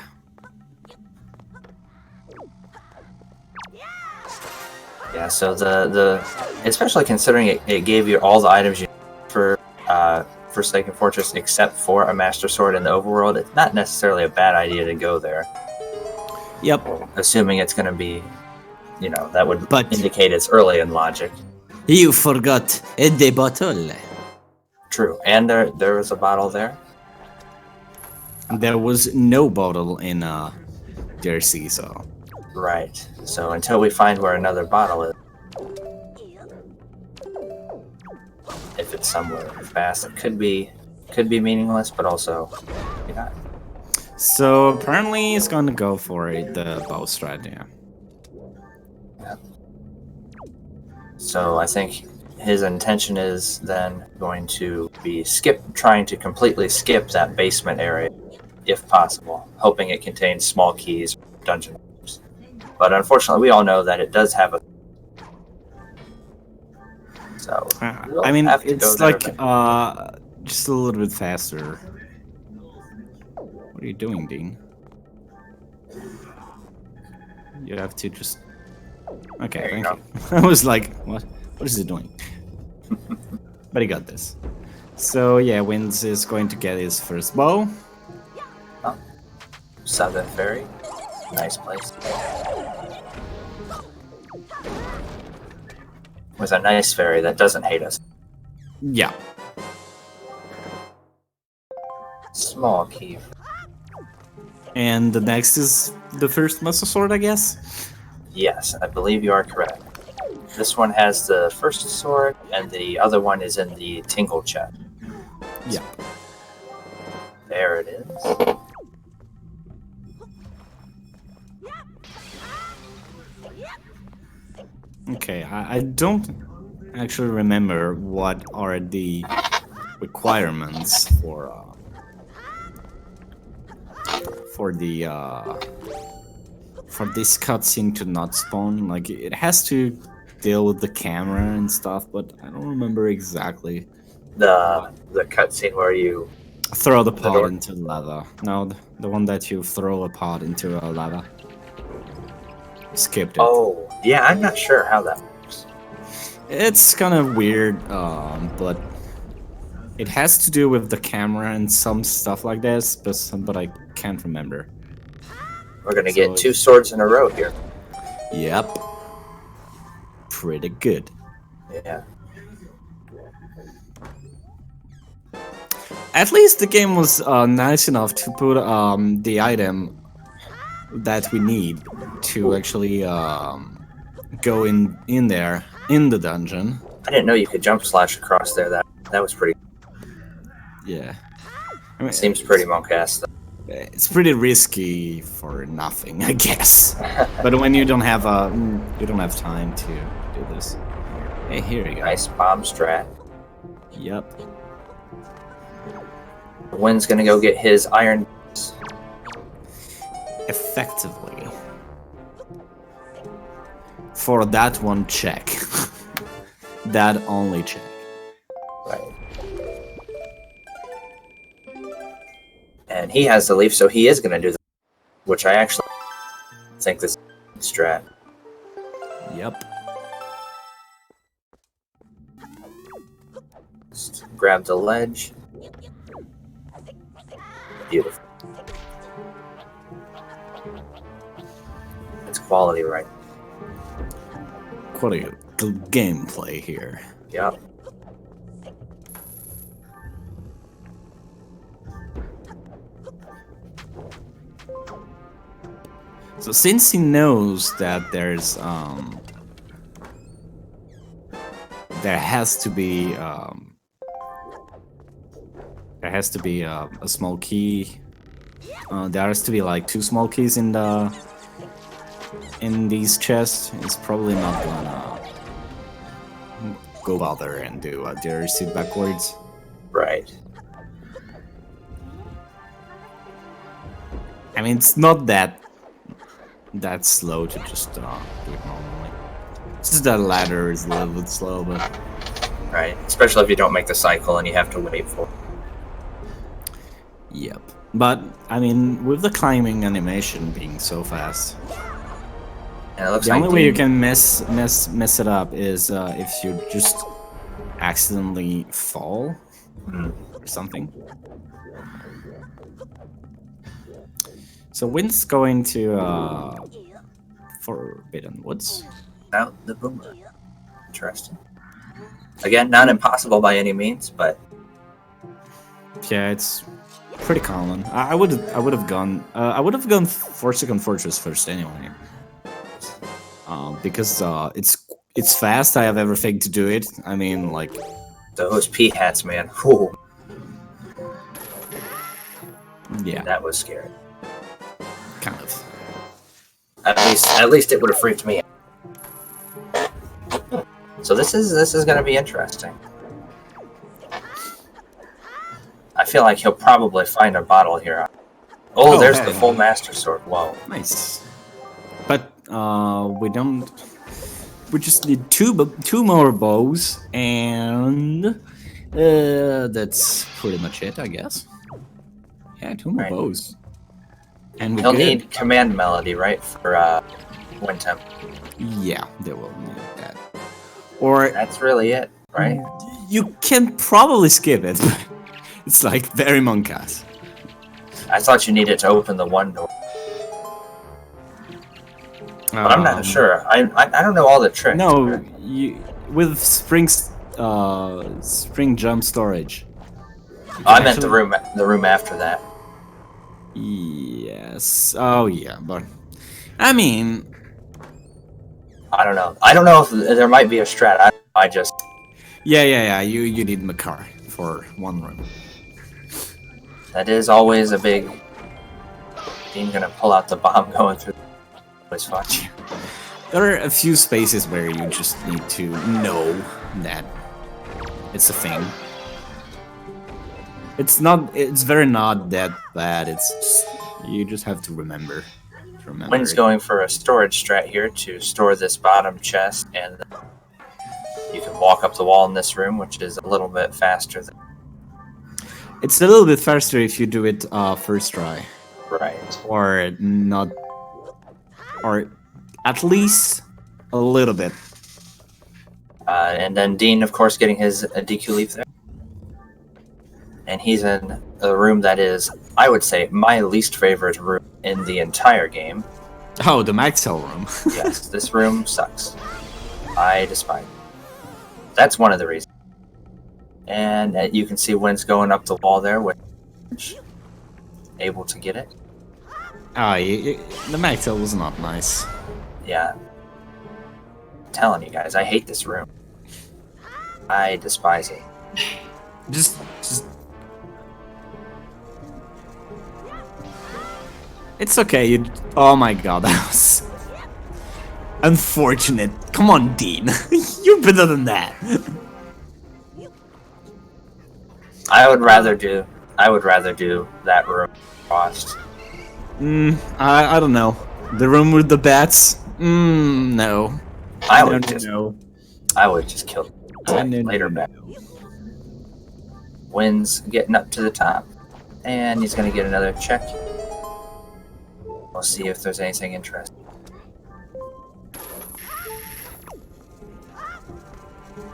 Yeah, so the especially considering it gave you all the items you need for Forsaken Fortress except for a Master Sword in the overworld, it's not necessarily a bad idea to go there. Yep. Assuming it's going to be, that would But- indicate it's early in Logic. You forgot the bottle. True, and there was a bottle there. There was no bottle in DRC, so Right. So until we find where another bottle is, if it's somewhere fast, it could be meaningless, but also, yeah. So apparently he's gonna go for the bow strat, yeah. So I think his intention is then going to be trying to completely skip that basement area, if possible, hoping it contains small keys, dungeon rooms. But unfortunately, we all know that it does have a. So we'll I mean, have to go it's there like eventually. just a little bit faster. What are you doing, Dean? You have to just. Okay, There you thank you. I was like, what? What is he doing? But he got this. So yeah, Winds is going to get his first bow. Oh, Southern Ferry. Nice place. With a nice ferry that doesn't hate us. Yeah. Small key. And the next is the first muscle sword, I guess? Yes, I believe you are correct. This one has the first sword, and the other one is in the tingle chest. Yeah. There it is. Okay, I don't actually remember what are the requirements for this cutscene to not spawn. Like, it has to deal with the camera and stuff, but I don't remember exactly. The cutscene where you Throw the pot into lava. No, the one that you throw a pot into lava. Skipped it. Oh, yeah, I'm not sure how that works. It's kind of weird, but it has to do with the camera and some stuff like this, but I can't remember. We're gonna get 2 swords in a row here. Yep. Pretty good. Yeah. At least the game was nice enough to put the item that we need to actually go in there in the dungeon. I didn't know you could jump slash across there. That was pretty. Yeah. I mean, Seems pretty monk-ass though. It's pretty risky for nothing, I guess. But when you don't have time to do this. Hey, here you go. Nice bomb strat. Yep. Wynn's gonna go get his iron. Effectively. For that one check. That only check. Right. And he has the leaf, so he is gonna do that. Which I actually think this is strat. Yep. Just grab the ledge. Beautiful. It's quality, right? Quality gameplay here. Yep. So since he knows that there has to be a small key. There has to be like 2 small keys in these chests. It's probably not gonna go bother and do the receipt backwards. Right. I mean, it's not that slow to just do it normally. It's just that ladder is a little bit slow, but Right. Especially if you don't make the cycle and you have to wait for it. yep. But I mean, with the climbing animation being so fast, And it looks the like only way you can mess it up is if you just accidentally fall or something. So Wynn's going to Forbidden Woods. Out the boomer. Interesting. Again, not impossible by any means, but Yeah, it's pretty common. I would have gone Forsaken Fortress first anyway. Because it's fast. I have everything to do it. I mean, like, those pea hats, man. Whew, yeah, that was scary. kind of. At least it would have freaked me out. So this is going to be interesting. I feel like he'll probably find a bottle here. Oh, there's the full master sword. Whoa. Nice. But we don't. We just need two more bows, and that's pretty much it, I guess. Yeah, 2 more bows. And He'll need command melody, right, for Wind Temp. Yeah, they will need that. Or That's really it, right? you can probably skip it. It's like very monk-ass. I thought you needed to open the one door. But I'm not sure. I don't know all the tricks. No, with spring jump storage. I meant the room after that. Yes. Oh yeah, but I mean, I don't know. I don't know if there might be a strat. I just. Yeah. You need Makar for one room. That is always a big. Dean gonna pull out the bomb going through. Always fun. There are a few spaces where you just need to know that it's a thing. It's very not that bad. It's just, you just have to remember. Wynn's going for a storage strat here to store this bottom chest, and you can walk up the wall in this room, which is a little bit faster. It's a little bit faster if you do it first try. Right. Or not. Or at least a little bit. And then Dean, of course, getting his DQ leaf there. And he's in a room that is, I would say, my least favorite room in the entire game. Oh, the Maxwell room. Yes, this room sucks. I despise it. That's one of the reasons. And you can see Wynn's going up the wall there, which able to get it. The Maxwell was not nice. Yeah. I'm telling you guys, I hate this room. I despise it. Just it's okay. Oh my god, that was unfortunate. Come on, Dean. You're better than that. I would rather do that room first. I don't know. The room with the bats? No. I would just kill later back. Wynn's getting up to the top, and he's gonna get another check. We'll see if there's anything interesting.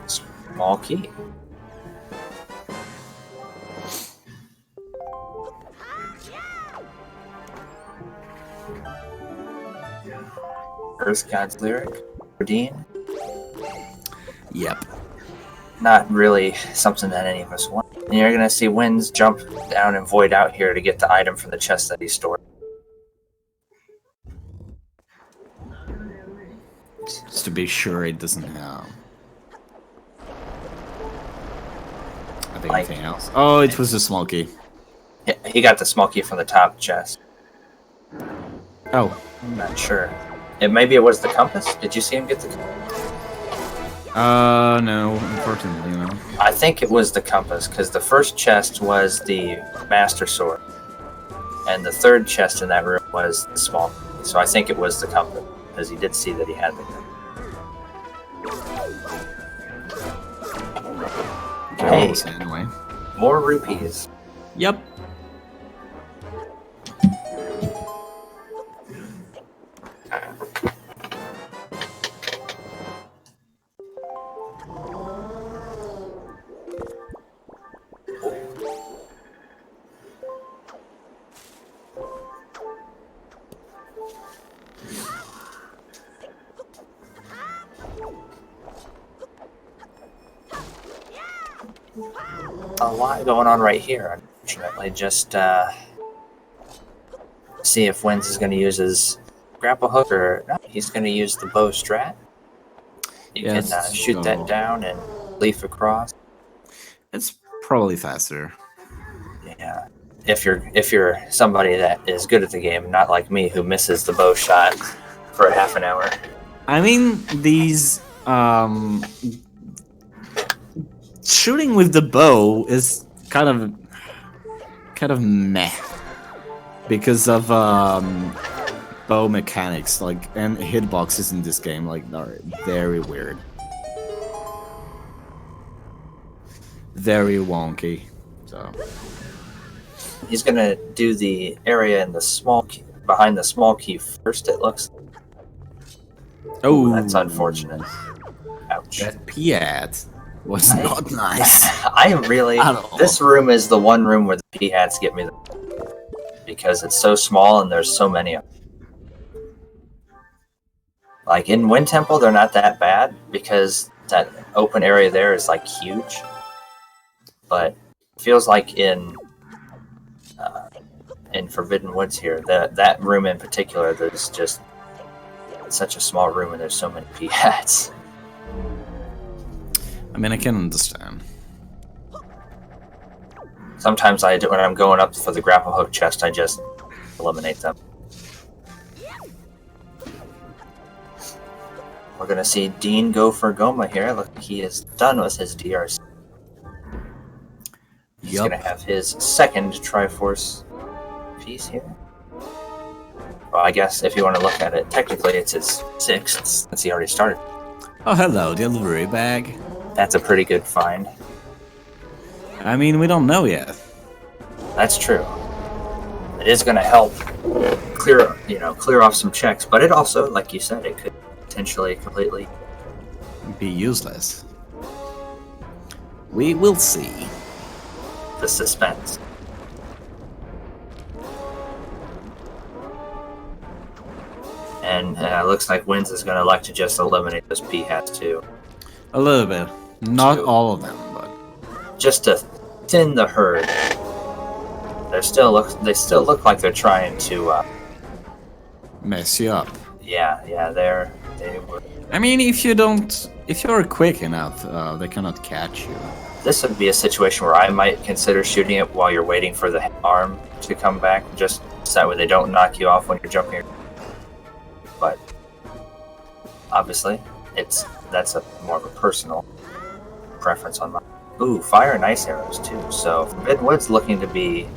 Small key. Earth God's Lyric. Dean. Yep. Not really something that any of us want. And you're gonna see Wynn's jump down and void out here to get the item from the chest that he stored. Just to be sure it doesn't have. I think anything else. Oh, it was a small key. Yeah, he got the small key from the top chest. Oh. I'm not sure. Maybe it was the compass? Did you see him get the compass? No, unfortunately, no. I think it was the compass, because the first chest was the Master Sword. And the third chest in that room was the small key. So I think it was the compass, because he did see that he had the compass. Hey, anyway. More rupees. Yep. A lot going on right here, unfortunately. Just see if Wynn's is going to use his grapple hook, or no, he's going to use the bow strat. You can shoot that down and leaf across. It's probably faster. Yeah, if you're somebody that is good at the game, not like me who misses the bow shot for a half an hour. I mean, these shooting with the bow is kind of meh because of bow mechanics, like, and hitboxes in this game, like, are very weird, very wonky. So he's gonna do the area in the small key, behind the small key first. It looks. Oh, that's unfortunate. Ouch. That Piat was not nice. I really. This room is the one room where the P-hats get me. because it's so small and there's so many of them. Like in Wind Temple, they're not that bad because that open area there is like huge. But it feels like in Forbidden Woods here, that room in particular, there's just such a small room and there's so many P-hats. I mean, I can understand. Sometimes I do, when I'm going up for the grapple hook chest, I just eliminate them. We're gonna see Dean go for Goma here. Look, he is done with his DRC. He's gonna have his second Triforce piece here. Well, I guess if you want to look at it, technically it's his sixth, since he already started. Oh, hello, delivery bag. That's a pretty good find. I mean, we don't know yet. That's true. It is gonna help clear off some checks, but it also, like you said, it could potentially completely be useless. We will see. The suspense. And looks like Winds is going to like to just eliminate those P-hats too. A little bit. Not all of them, but just to thin the herd. They still look like they're trying to mess you up. Yeah, they were. I mean, if you're quick enough, they cannot catch you. This would be a situation where I might consider shooting it while you're waiting for the arm to come back, just so that way they don't knock you off when you're jumping. But obviously, that's more of a personal preference on mine. Ooh, fire and ice arrows too. So Forbidden Woods looking to be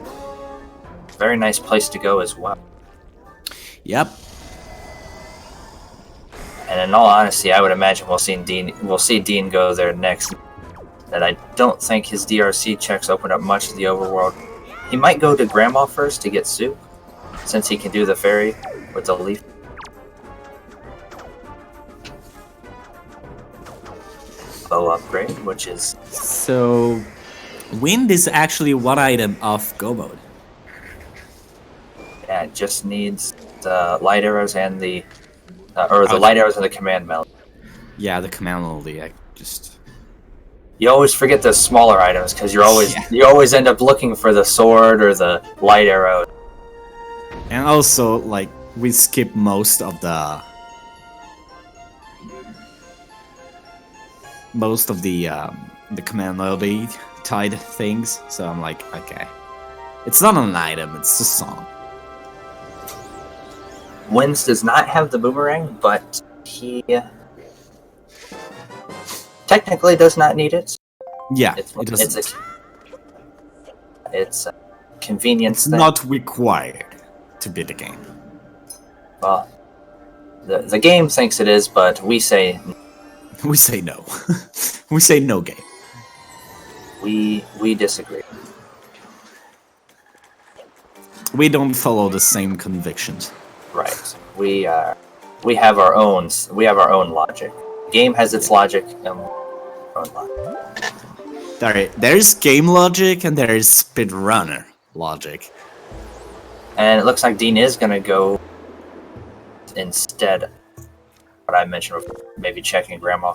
a very nice place to go as well. Yep. And in all honesty, I would imagine we'll see Dean go there next. And I don't think his DRC checks open up much of the overworld. He might go to Grandma first to get soup, since he can do the fairy with the leaf. Bow upgrade, which is... So, wind is actually one item off go mode. Yeah, it just needs the light arrows and the... light arrows and the command melody. Yeah, the command melody, You always forget the smaller items, because you always end up looking for the sword or the light arrow. And also, like, we skip most of the command melody tied things, so I'm like, okay. It's not an item, it's a song. Winds does not have the boomerang, but he technically does not need it. Yeah, it's a convenience thing. It's not required to beat the game. Well, the game thinks it is, but we say no. We say no. We say no game. We disagree. We don't follow the same convictions. Right. We have our own logic. The game has its logic and our own logic. There's game logic and there's speedrunner logic. And it looks like Dean is gonna go instead. What I mentioned before, maybe checking Grandma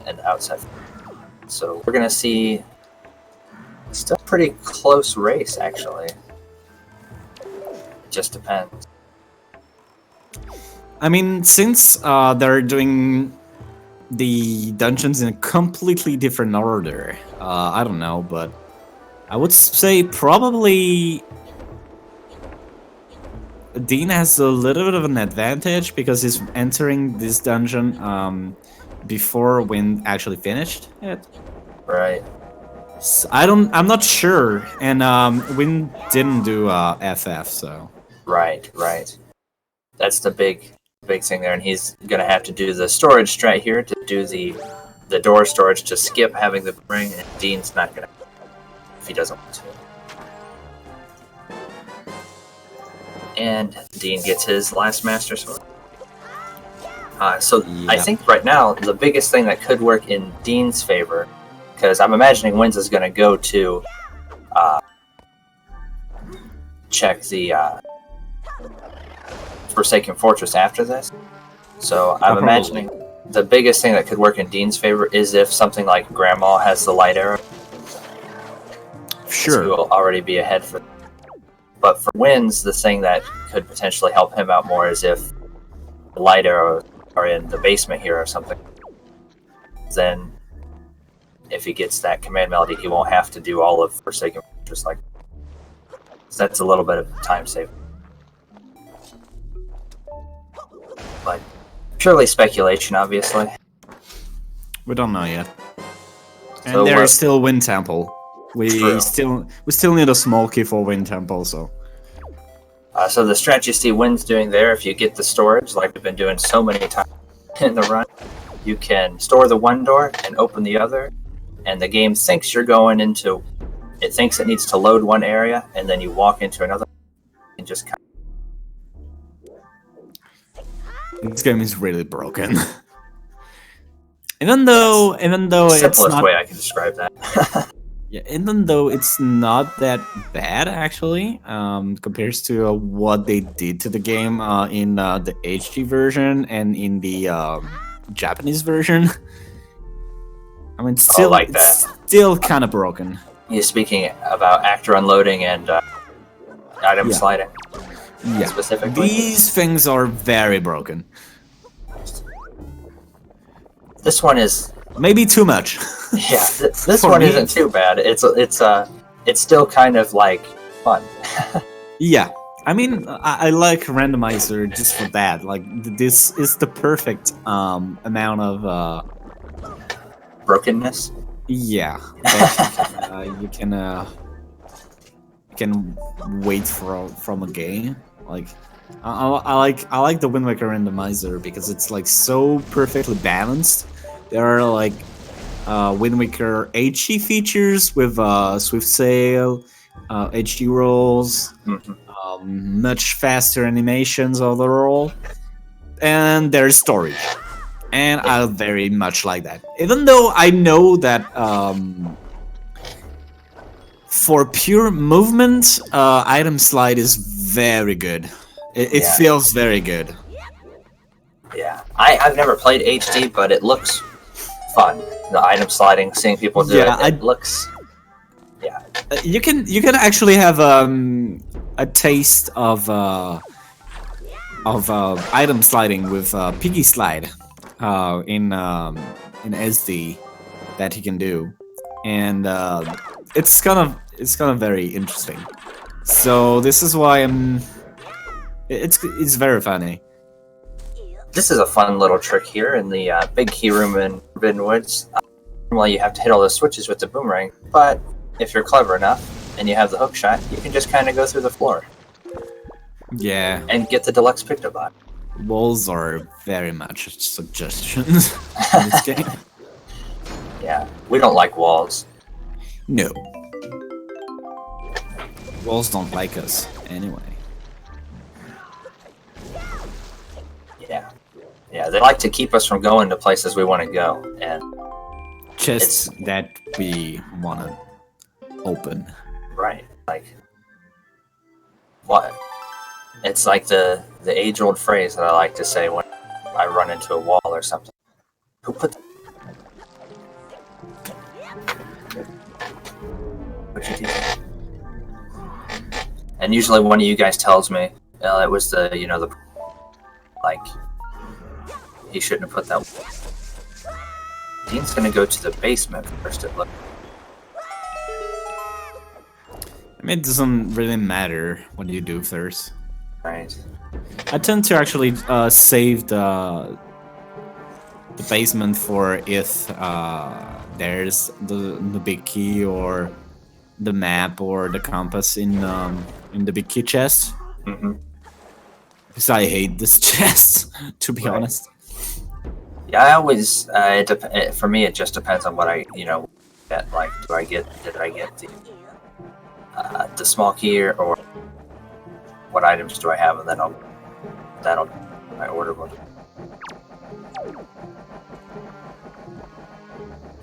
and outside. So we're gonna see still pretty close race actually. Just depends. I mean, since they're doing the dungeons in a completely different order, I don't know, but I would say probably Dean has a little bit of an advantage because he's entering this dungeon before Wind actually finished it. Right. So I'm not sure, and Wind didn't do FF, so. Right. That's the big thing there, and he's gonna have to do the storage strat here to do the door storage to skip having the ring, and Dean's not gonna if he doesn't want to. And Dean gets his last Master Sword. So yep. I think right now the biggest thing that could work in Dean's favor, because I'm imagining Winds is gonna go to check the Forsaken Fortress after this. So I'm Probably. imagining the biggest thing that could work in Dean's favor is if something like Grandma has the light arrow. Sure. We will already be ahead for. But for Winds, the thing that could potentially help him out more is if the light arrows are in the basement here or something. Then, if he gets that command melody, he won't have to do all of Forsaken Fortress like. So that's a little bit of time saving. But purely speculation, obviously. We don't know yet. And So there is still Wind Temple. We True. still need a small key for Wind Temple, so. So the strat you see Wind's doing there, if you get the storage, like we've been doing so many times in the run, you can store the one door and open the other, and the game thinks you're going into. It thinks it needs to load one area, and then you walk into another, and just kind This game is really broken. even though it's simplest not, way I can describe that. yeah, even though it's not that bad actually, compared to what they did to the game in the HD version and in the Japanese version. I mean, still, like it's still kind of broken. You're speaking about actor unloading and item Yeah. sliding. Yeah, Specifically, these things are very broken. this one is Maybe too much. yeah. This For one me. isn't too bad. It's still kind of like fun. Yeah, I mean, I like randomizer just for that. Like, this is the perfect amount of Brokenness. yeah. You can wait from a game. Like, I like the Wind Waker randomizer because it's like so perfectly balanced. There are like Wind Waker HG features with swift sail, HG rolls, much faster animations overall, and there's storage. And I very much like that. Even though I know that for pure movement, item slide is very good. It Yeah. feels very good. Yeah, I've never played HD, but it looks fun. The item sliding, seeing people do it looks. Yeah, You can actually have a taste of item sliding with Piggy Slide in SD that he can do, and it's kind of very interesting. So this is why it's very funny. this is a fun little trick here in the big key room in Forbidden Woods. Normally, you have to hit all those switches with the boomerang, but if you're clever enough and you have the hook shot, you can just kind of go through the floor Yeah, and get the deluxe Pictobot. walls are very much suggestions in this game. Yeah, we don't like walls. No. Walls don't like us, anyway. Yeah, they like to keep us from going to places we want to go, and Chests that we wanna open. right, like what? It's like the age-old phrase that I like to say when I run into a wall or something. Who put? What'd you do? And usually one of you guys tells me, it was the like he shouldn't have put that. Dean's gonna go to the basement first. It looks. I mean, it doesn't really matter what you do first. Right. I tend to actually save the basement for if there's the big key or the map or the compass in the big key chest. Mm-hmm. Because I hate this chest, to be honest. Yeah, I always. For me, it just depends on what I get. Like, did I get the small key or what items do I have, and then that'll my order will.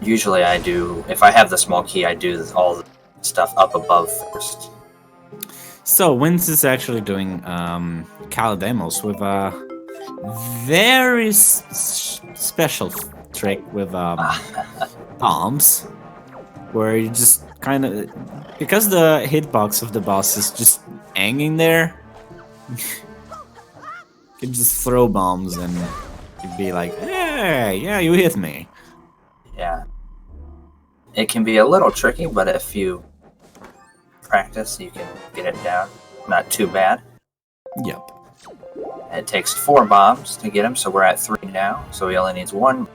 Usually, I do. If I have the small key, I do all the stuff up above first. So Winds is actually doing Kala demos with a very special trick with bombs, where you just kind of, because the hitbox of the boss is just hanging there, you can just throw bombs and you'd be like, hey, yeah, you hit me. Yeah. It can be a little tricky, but if you practice, you can get it down. Not too bad. Yep. It takes 4 bombs to get him, so we're at 3 now. So he only needs 1.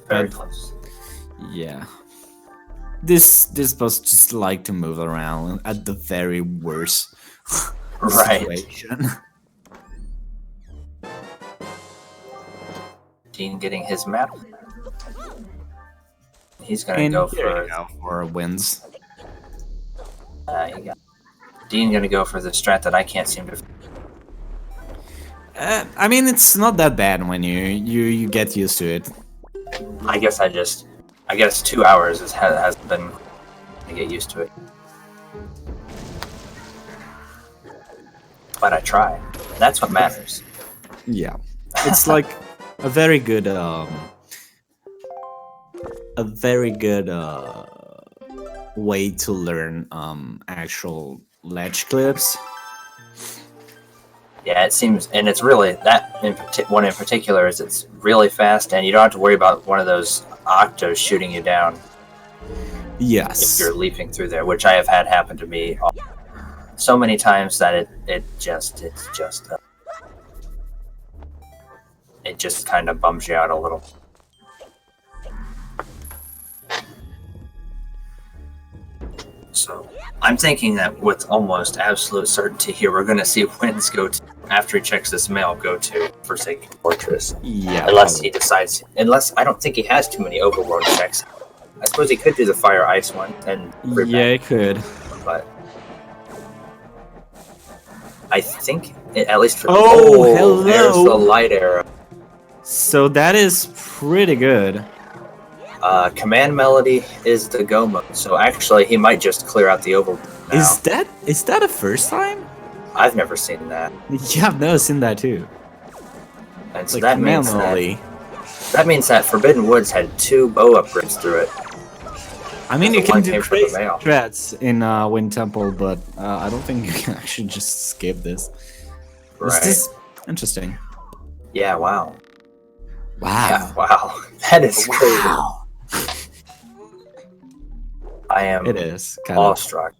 Very close. Yeah. This boss just like to move around at the very worst situation. Dean getting his map. He's gonna go for Winds. Dean gonna go for the strat that I can't seem to. I mean, it's not that bad when you get used to it. I guess 2 hours has been to get used to it. But I try. That's what matters. Yeah, it's like a very good way to learn actual ledge clips. Yeah, it seems, and it's really that one in particular is it's really fast, and you don't have to worry about one of those octos shooting you down. Yes, if you're leaping through there, which I have had happen to me so many times that it just kind of bums you out a little. So I'm thinking that with almost absolute certainty here, we're going to see Winds go to, after he checks this mail, go to Forsaken Fortress. Yeah. Unless he decides, I don't think he has too many overworld checks. I suppose he could do the fire ice one and he could. But I think at least for hello. There's the light arrow. So that is pretty good. Command melody is the go mode, so actually he might just clear out the overworld now. Is that a first time? I've never seen that. Yeah, I've never seen that too. And so that means that Forbidden Woods had 2 bow upgrades through it. I mean, you can do crazy strats in Wind Temple, but I don't think you can actually just skip this. Right. This is interesting. Yeah, wow. Wow. Yeah, wow. That is crazy. I am awestruck.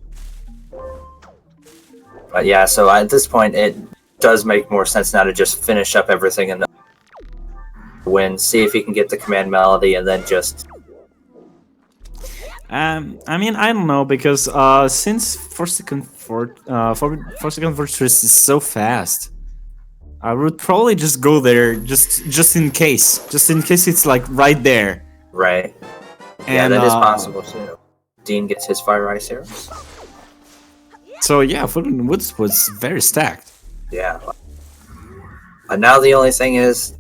But yeah, so at this point, it does make more sense now to just finish up everything and win. See if he can get the command melody, and then just. I mean, I don't know, because since Forsaken Fortress is so fast, I would probably just go there just in case it's like right there. Right. And, yeah, that is possible too. Dean gets his fire ice arrows. So yeah, Forbidden Woods was very stacked. Yeah. And now the only thing is,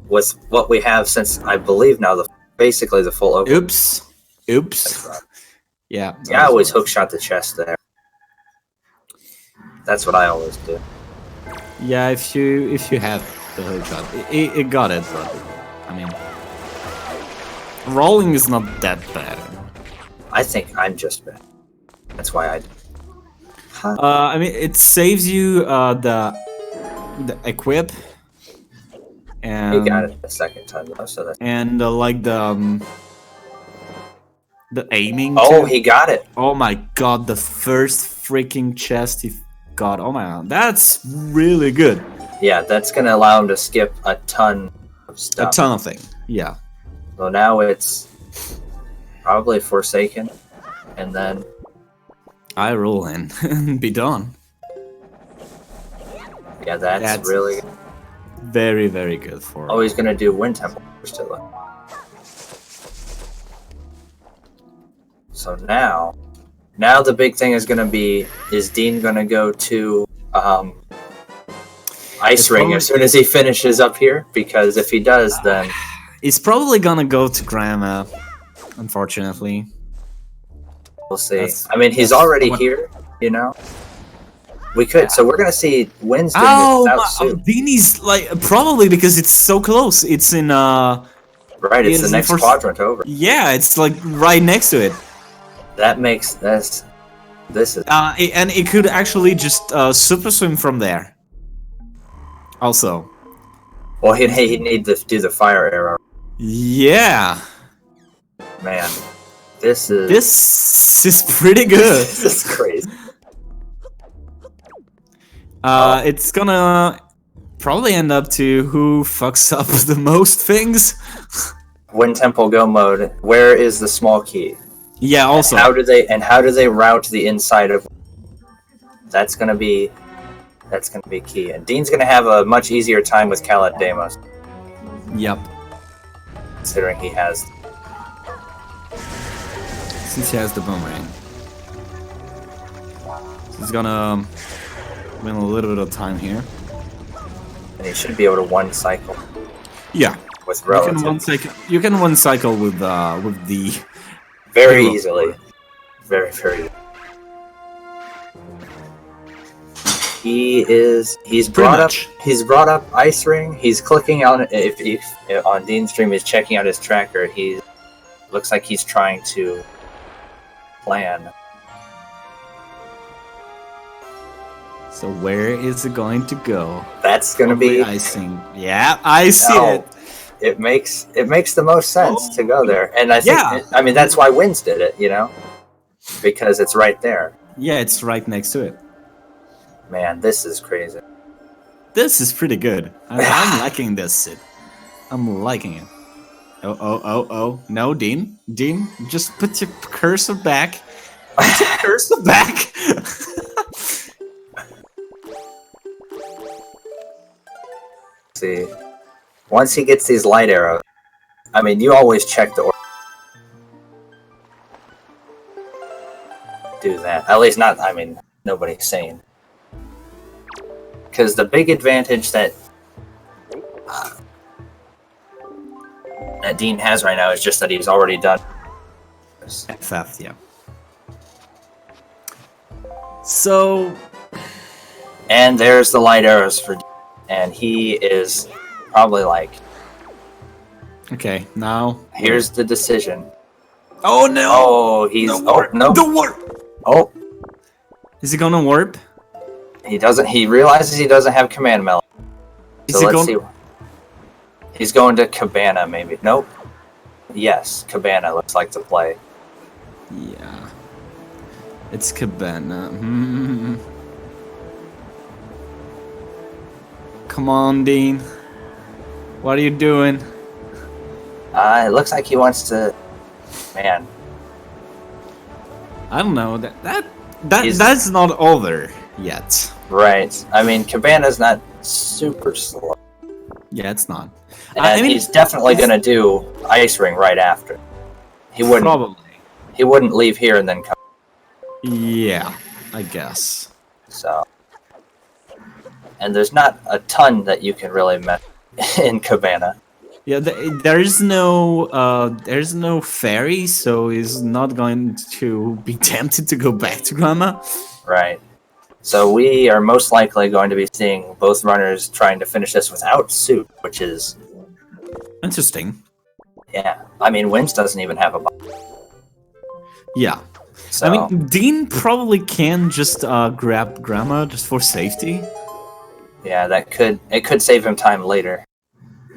with what we have, since I believe now basically the full open. Oops. Right. Yeah. Yeah, I always hookshot the chest there. That's what I always do. Yeah, if you have the hookshot, it got it. But I mean, rolling is not that bad. I think I'm just bad. That's why I. I mean, it saves you the equip. And he got it the second time though, so that's. And like the aiming. Oh, he got it! Oh my god, the first freaking chest he got. Oh my god, that's really good. Yeah, that's gonna allow him to skip a ton of stuff. A ton of things. Yeah. So now it's probably Forsaken, and then I roll in and be done. Yeah, that's really good. Very, very good for. Oh, he's gonna do Wind Temple still. So now the big thing is gonna be: is Dean gonna go to Ice Ring as soon as he finishes up here? Because if he does, then he's probably gonna go to Grandma. Unfortunately. We'll see. I mean, he's already here, you know? We could. Yeah. So we're going to see Winds doing this without soup. Beanie's, like, probably because it's so close. It's in, Right, it's the next quadrant over. Yeah, it's, like, right next to it. That makes... This is... and it could actually just, super swim from there. Also. Well, he'd need to do the fire arrow. Yeah. Man, this is pretty good. This is crazy. It's gonna probably end up to who fucks up the most things. Wind Temple Go mode. Where is the small key? Yeah. Also, how do they route the inside of? That's gonna be key. And Dean's gonna have a much easier time with Khaled Deimos. Yep. Considering he has. Since he has the boomerang. So he's gonna win a little bit of time here. And he should be able to one cycle. Yeah. With relative. You can one cycle with the very easily. Very, very. He's brought up Ice Ring. He's clicking on if on Dean's stream he's checking out his tracker. He looks like he's trying to plan. So where is it going to go? That's going to be icing. Yeah, I see it. It makes the most sense to go there, and I think I mean that's why Winds did it, you know, because it's right there. Yeah, it's right next to it. Man, this is crazy. This is pretty good. I'm liking this, Sid. I'm liking it. Oh. No, Dean, just put your cursor back. Put your cursor back. See, once he gets these light arrows, I mean, you always check the order. Do that. At least not, I mean, nobody's sane. Because the big advantage that Dean has right now is just that he's already done FF, yeah. So, and there's the light arrows for Dean, and he is probably like, okay, now here's the decision. Oh no! Oh, he's no. The warp. Oh, is he gonna warp? He doesn't. He realizes he doesn't have command melody. So let's see. He's going to Cabana, maybe. Nope. Yes, Cabana looks like the play. Yeah. It's Cabana. Come on, Dean. What are you doing? It looks like he wants to. Man. I don't know. That's not over yet. Right. I mean, Cabana's not super slow. Yeah, it's not. And I mean, he's definitely going to do Ice Ring right after. He wouldn't. Probably. He wouldn't leave here and then come. Yeah, I guess. So. And there's not a ton that you can really mess in Cabana. Yeah, there's no fairy, so he's not going to be tempted to go back to Grandma. Right. So we are most likely going to be seeing both runners trying to finish this without suit, which is interesting. Yeah, I mean, Winds doesn't even have a bomb. Yeah. So. I mean, Dean probably can just grab Grandma just for safety. Yeah, it could save him time later.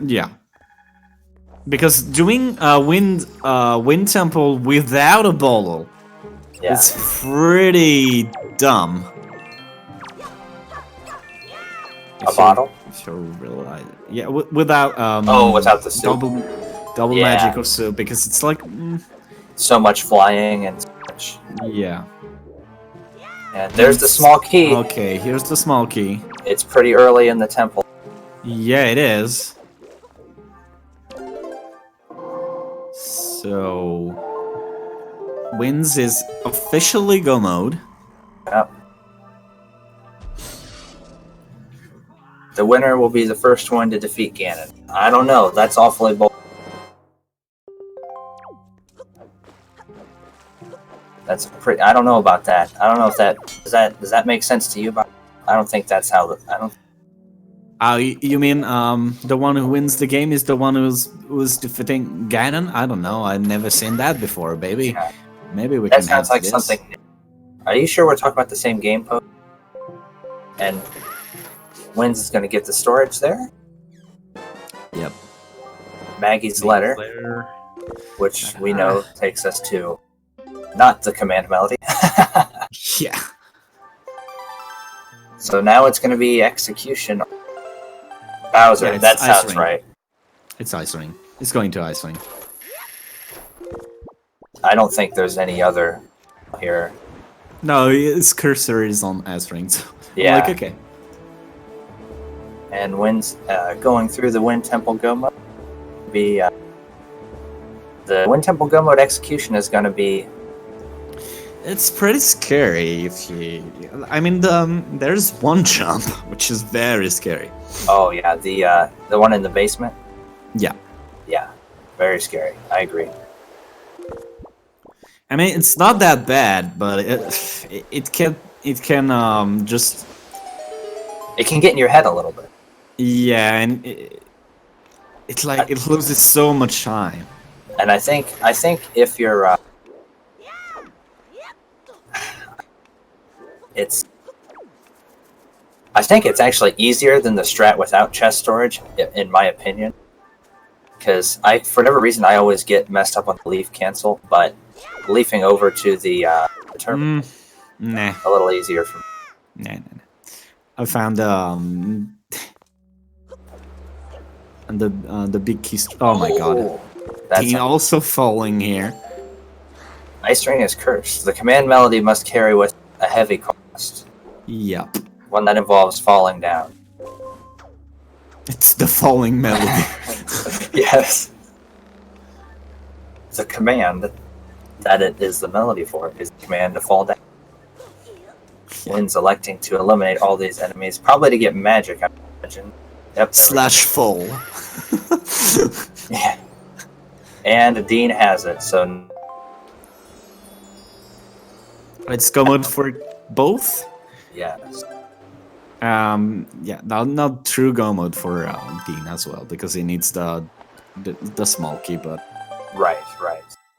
Yeah. Because doing Wind Temple without a bottle is pretty dumb. A bottle? Yeah, without without the soup. Double magic or so, because it's like so much flying and such. Yeah. And there's the small key. Okay, here's the small key. It's pretty early in the temple. Yeah, it is. So Winds is officially go mode. Yep. The winner will be the first one to defeat Ganon. I don't know. That's awfully bold. That's pretty. I don't know about that. I don't know if does that make sense to you? But I don't think that's how. I don't. You mean the one who wins the game is the one who's defeating Ganon? I don't know. I've never seen that before, baby. Yeah. Maybe we That can have sounds like this. something. Are you sure we're talking about the same game post? And Winds is going to get the storage there. Yep. Maggie's letter, which we know takes us to not the command melody. Yeah. So now it's going to be execution. Bowser, Yeah, that Ice sounds Ring. right. It's Ice Ring. It's going to Ice Ring. I don't think there's any other here. No, his cursor is on Ice Ring. So Yeah. I'm like, okay. And Wind's going through the Wind Temple Go mode. The Wind Temple Go mode execution is going to be. It's pretty scary if you. I mean, there's one jump, which is very scary. Oh yeah, the one in the basement. Yeah. Yeah, very scary. I agree. I mean, it's not that bad, but it can just. It can get in your head a little bit. Yeah, and it's like it loses so much time. And I think if you're I think it's actually easier than the strat without chest storage, in my opinion. Because for whatever reason, I always get messed up on the leaf cancel, but leafing over to the terminal Nah. a little easier for me. Nah. I found and the big key. Oh my god! That's Dean also falling here. Ice Ring is cursed. The command melody must carry with a heavy cost. Yep. One that involves falling down. It's the falling melody. Yes. The command that it is the melody for is the command to fall down. Wind's electing to eliminate all these enemies, probably to get magic, I imagine. Yep. Slash fall. Yeah. And Dean has it, so It's common for both. yes. Yeah, not true go mode for Dean as well because he needs the small key, but Right.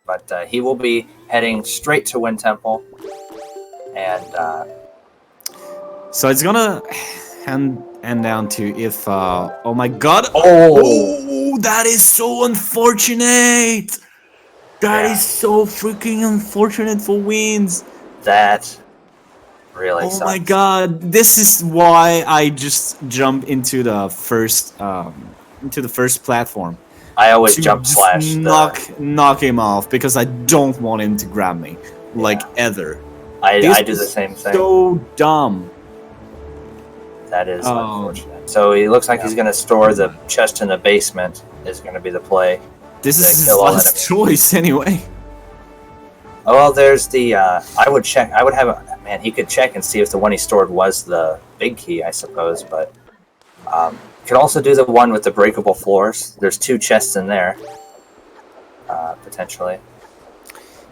But he will be heading straight to Wind Temple, and so it's gonna end down to if oh my god, oh, that is so unfortunate. That is so freaking unfortunate for Winds. that really Oh sucks. my god, this is why I just jump into the first platform. I always To jump just slash knock him off because I don't want him to grab me like ever. I This do the is same thing. So dumb. That is unfortunate. So he looks like he's going to store the chest in the basement. Is going to be the play. This To is his kill all last enemies. choice anyway. Oh well, there's the. I would check. I would have. Man, he could check and see if the one he stored was the big key, I suppose. But could also do the one with the breakable floors. There's 2 chests in there, potentially.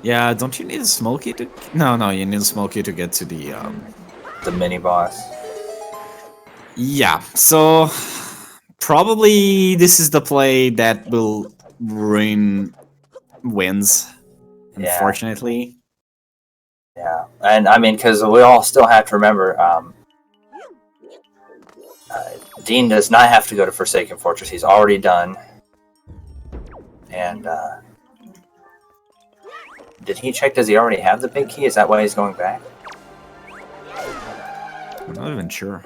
Yeah, don't you need a small key to? No, you need a small key to get to the. The mini boss. Yeah, so probably this is the play that will ruin Winds. Yeah. Unfortunately. Yeah, and I mean, because we all still have to remember, Dean does not have to go to Forsaken Fortress. He's already done. And did he check? Does he already have the big key? Is that why he's going back? I'm not even sure.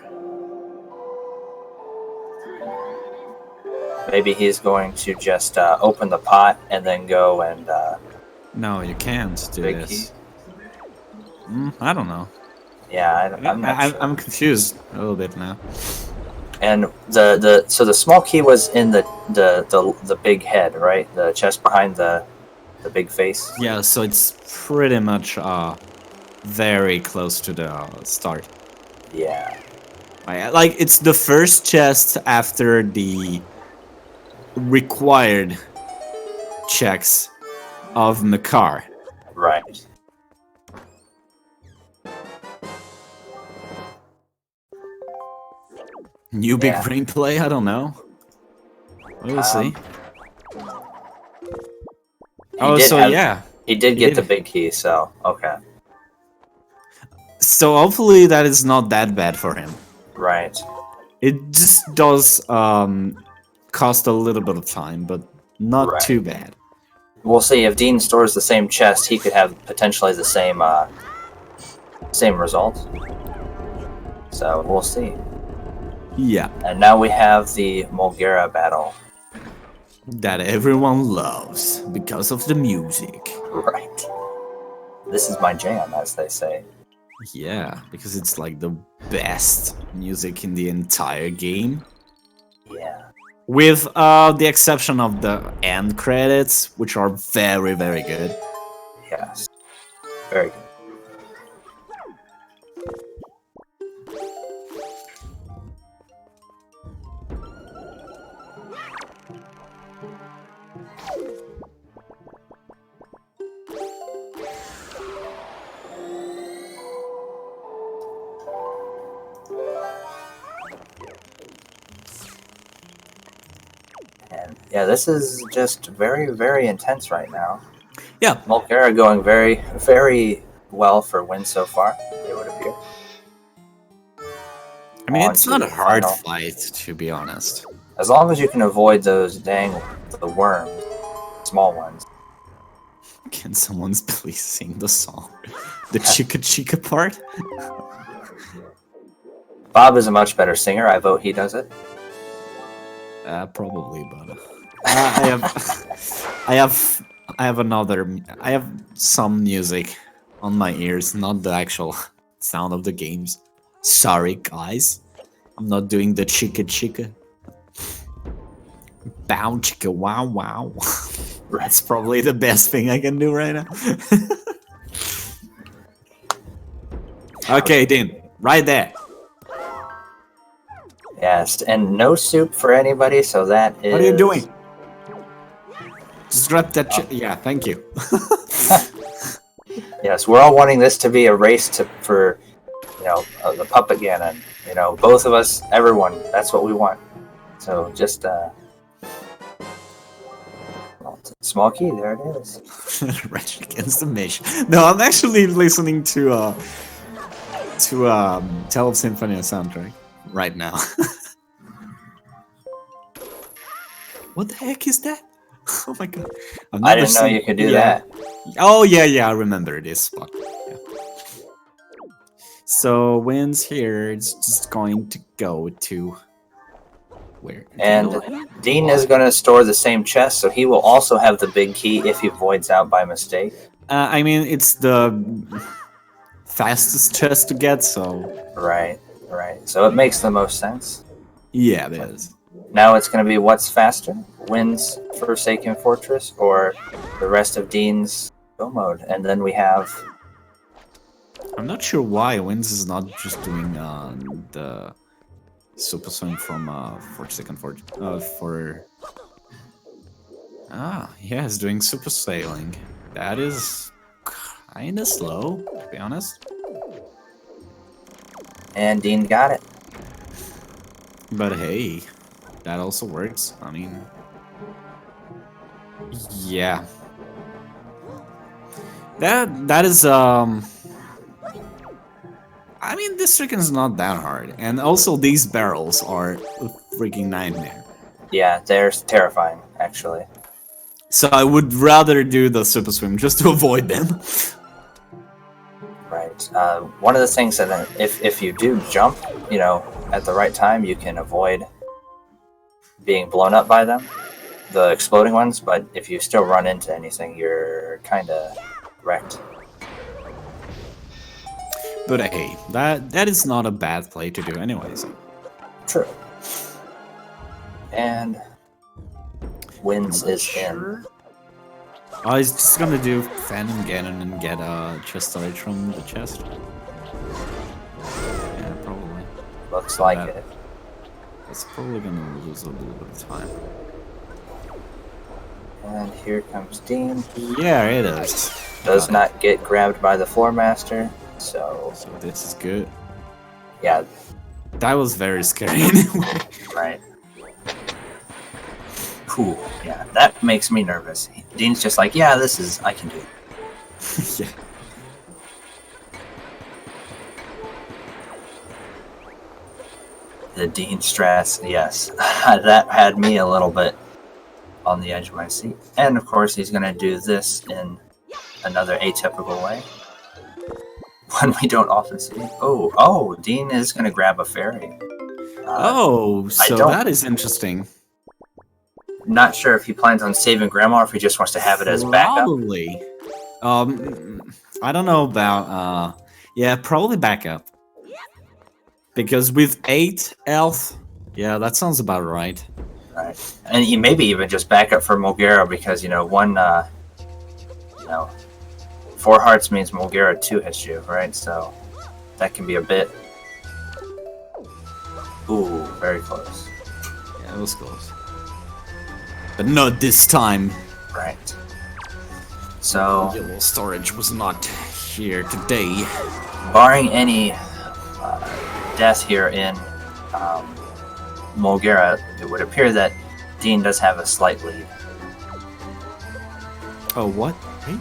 Maybe he's going to just open the pot and then go and No, you can't do big this. key. I don't know. Yeah, I'm not sure. I'm confused a little bit now. And so the small key was in the big head, right? The chest behind the big face. Yeah, so it's pretty much very close to the start. Yeah. Like it's the first chest after the required checks of Makar. Right. New big Yeah. brain play? I don't know. We'll see. Oh, so yeah. He did He get the did. big key, so okay. So hopefully that is not that bad for him. Right. It just does cost a little bit of time, but not Right. too bad. We'll see if Dean stores the same chest, he could have potentially the same same result. So we'll see. Yeah, And now we have the Mulgera battle. that everyone loves because of the music. Right. This is my jam, as they say. Yeah, because it's like the best music in the entire game. Yeah. With the exception of the end credits, which are very, very good. Yes. Very good. And yeah, this is just very, very intense right now. Yeah, Mulgera going very, very well for wins so far, it would appear. I mean, On it's to not a the hard final. fight, to be honest. As long as you can avoid those the worms, small ones. Can someone please sing the song? The Chica Chica part? Bob is a much better singer. I vote he does it. Probably, but I have some music on my ears, not the actual sound of the games. Sorry, guys, I'm not doing the Chica Chica. Bow chicka wow wow. That's probably the best thing I can do right now. Okay, Dean, right there. Yes, and no soup for anybody, so that is... What are you doing? Just grab that yeah, thank you. Yes, we're all wanting this to be a race for, the puppet cannon. Both of us, everyone, that's what we want. So just, small key, there it is. Rage Against the Machine. No, I'm actually listening to Tale of Symphonia soundtrack right now. What the heck is that? Oh my god! I didn't know you could do that. Oh yeah, I remember this spot. Yeah. So Winds here is just going to go to where? And Dean is going to store the same chest, so he will also have the big key if he voids out by mistake. I mean, it's the fastest chest to get, so... Right. So it makes the most sense. Yeah, it is. Now it's going to be what's faster? Wins Forsaken Fortress or the rest of Dean's go mode? And then we have... I'm not sure why Winds is not just doing the super swing from Forsaken Fortress for... Ah, yeah, he's doing super sailing. That is kinda slow, to be honest. And Dean got it. But hey, that also works. I mean... Yeah. That is, I mean, this trick is not that hard. And also, these barrels are a freaking nightmare. Yeah, they're terrifying, actually. So I would rather do the super swim just to avoid them. Right. One of the things that if you do jump, at the right time, you can avoid being blown up by them, the exploding ones. But if you still run into anything, you're kind of wrecked. But hey, that is not a bad play to do anyways. True. And Winds is in. Oh, he's just gonna do Phantom Ganon and get a chest storage from the chest. Yeah, probably. Looks like it. It's probably gonna lose a little bit of time. And here comes Dean. Yeah, it is. Does not get grabbed by the Floor Master, so this is good. yeah, That was very scary anyway. Right. Cool. Yeah, that makes me nervous. Dean's just like, yeah, I can do it. Yeah. The Dean stress, yes. That had me a little bit on the edge of my seat. And of course, he's going to do this in another atypical way. One we don't often see. Oh, Dean is going to grab a fairy. So that is interesting. Not sure if he plans on saving Grandma or if he just wants to have it as backup. Probably. I don't know about, yeah, probably backup. Because with 8 health, yeah, that sounds about right. Right. And he maybe even just backup for Mulgera because, 4 hearts means Mulgera 2 hits you, right? So that can be a bit... Ooh, very close. Yeah, it was close. But not this time. Right. So... Yellow storage was not here today. Barring any death here in Mulgera, it would appear that Dean does have a slight lead. Oh, what? Wait.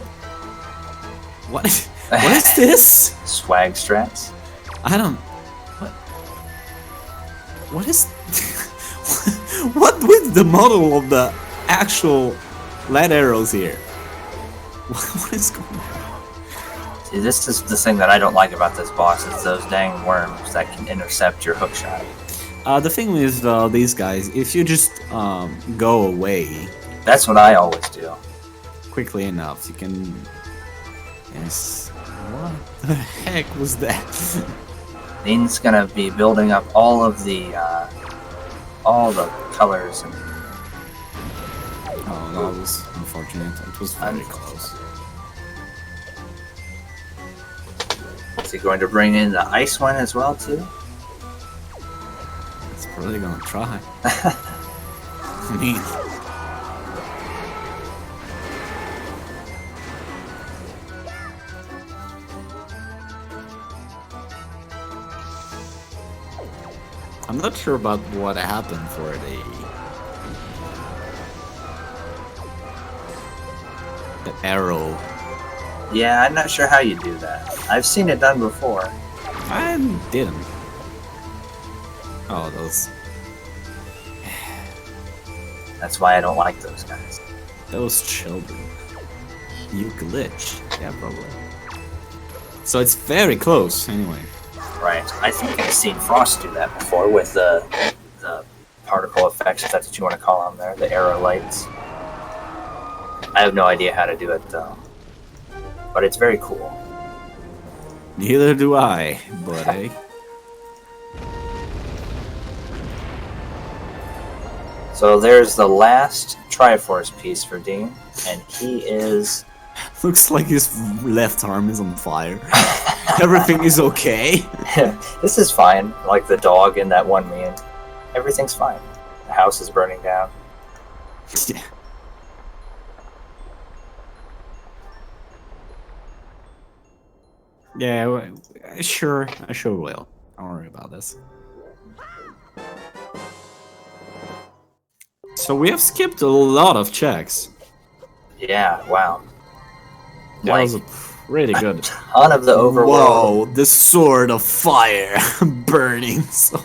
What? What is this? Swag strats. I don't... What is... What with the model of the actual lead arrows here? What is going on? See, this is the thing that I don't like about this boss, is those dang worms that can intercept your hook shot. The thing with these guys, if you just go away... That's what I always do. Quickly enough, you can... Yes... What the heck was that? Dean's gonna be building up all the colors and... Oh, that was unfortunate. It was very close. Is he going to bring in the ice one as well, too? It's probably gonna try. I mean... I'm not sure about what happened for the arrow. Yeah, I'm not sure how you do that. I've seen it done before. I didn't. Oh, those... That's why I don't like those guys. Those children. You glitch. Yeah, probably. So it's very close, anyway. Right. I think I've seen Frost do that before with the particle effects, if that's what you want to call them there, the arrow lights. I have no idea how to do it, though. But it's very cool. Neither do I, but hey. So there's the last Triforce piece for Dean, and he is... Looks like his left arm is on fire. Everything is okay. This is fine, like the dog in that one meme. Everything's fine. The house is burning down. Yeah. Yeah, sure, I sure will. Don't worry about this. So we have skipped a lot of checks. Yeah, wow. That was a pretty good. Ton of the overworld. Whoa, the sword of fire burning so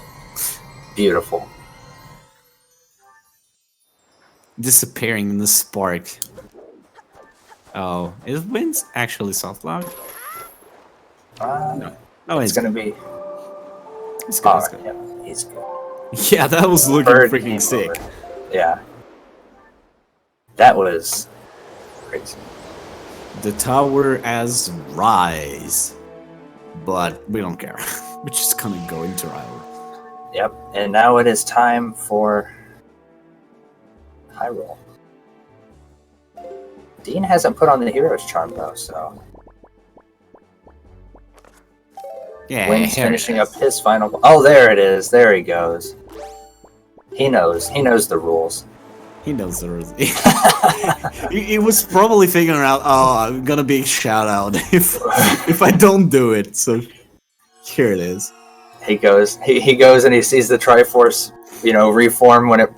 beautiful. Disappearing in the spark. Oh, is Winds actually soft lock? No, it's gonna be. It's good. It's good. Yeah, he's good. Yeah, that was looking Bird freaking sick. over. Yeah, that was crazy. The tower has rise, but we don't care. We're just gonna go into rival. Yep, and now it is time for high roll. Dean hasn't put on the hero's charm though, so yeah, Wind's finishing up his final. Oh, there it is. There he goes. He knows. He knows the rules. He knows the rules. He was probably figuring out, oh, I'm gonna be shout out if I don't do it. So here it is. he goes and he sees the Triforce, reform when it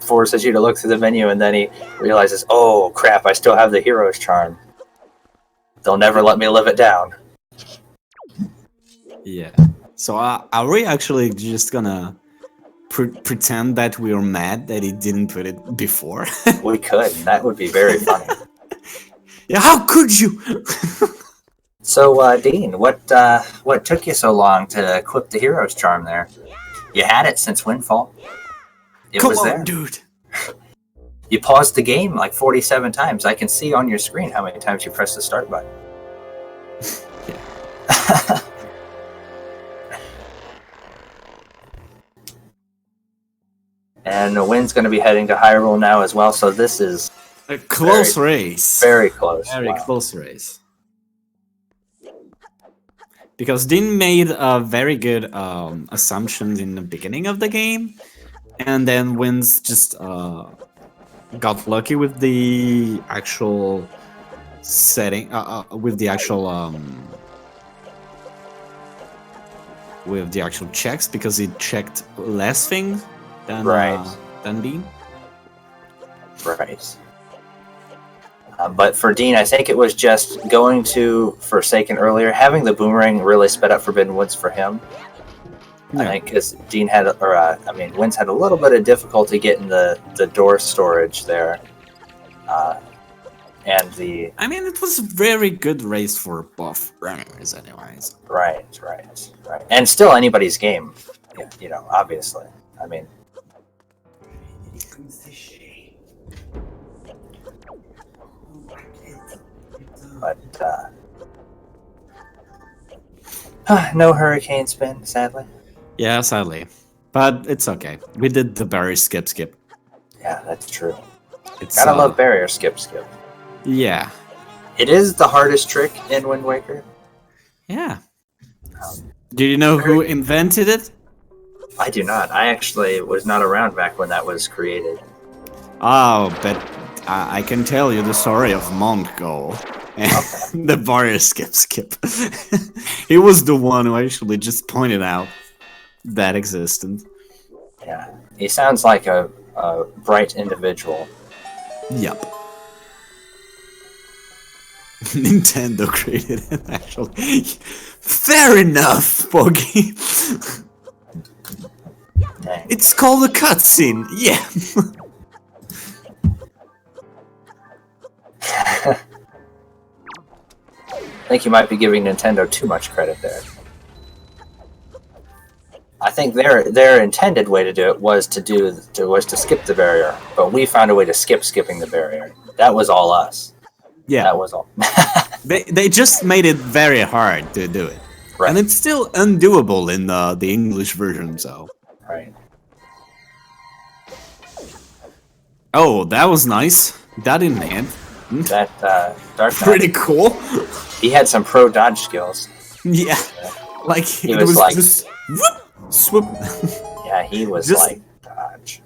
forces you to look through the menu, and then he realizes, oh crap, I still have the hero's charm. They'll never let me live it down. Yeah. So are we actually just gonna pretend that we're mad that he didn't put it before? We could. That would be very funny. Yeah, how could you? So, Dean, what took you so long to equip the hero's charm there? You had it since Windfall. It Come was on, there. dude. You paused the game like 47 times. I can see on your screen how many times you pressed the start button. Yeah. And the Wind's going to be heading to Hyrule now as well, so this is A close race. very close. Very Wow. close race. Because Dean made very good assumptions in the beginning of the game, and then Winds just got lucky with the actual setting, with the actual checks, because he checked less things than Dean. Right. But for Dean, I think it was just going to Forsaken earlier. Having the boomerang really sped up Forbidden Woods for him. Yeah. I think because Dean had, Winds had a little bit of difficulty getting the door storage there. And the... I mean, it was a very good race for both runners anyways. Right. And still anybody's game, obviously. I mean... But, no hurricane spin, sadly. Yeah, sadly. But it's okay. We did the barrier skip. Yeah, that's true. It's Gotta love barrier skip. Yeah. It is the hardest trick in Wind Waker. Yeah. Do you know who invented it? I do not. I actually was not around back when that was created. Oh, but I can tell you the story of Montgo. And the barrier skip. He was the one who actually just pointed out that existed. Yeah. He sounds like a bright individual. Yep. Nintendo created it, actually. Fair enough, Boggy. Dang. It's called a cutscene. Yeah. I think you might be giving Nintendo too much credit there. I think their intended way to do it was to skip the barrier, but we found a way to skipping the barrier. That was all us. Yeah. That was all. They just made it very hard to do it. Right. And it's still undoable in the English version, so. Right. Oh, that was nice. That didn't hit. That Dark Knight, Pretty cool. he had some pro dodge skills. Yeah. Like, He it was was like- just... Whoop, swoop. Yeah, he was Just- like dodge.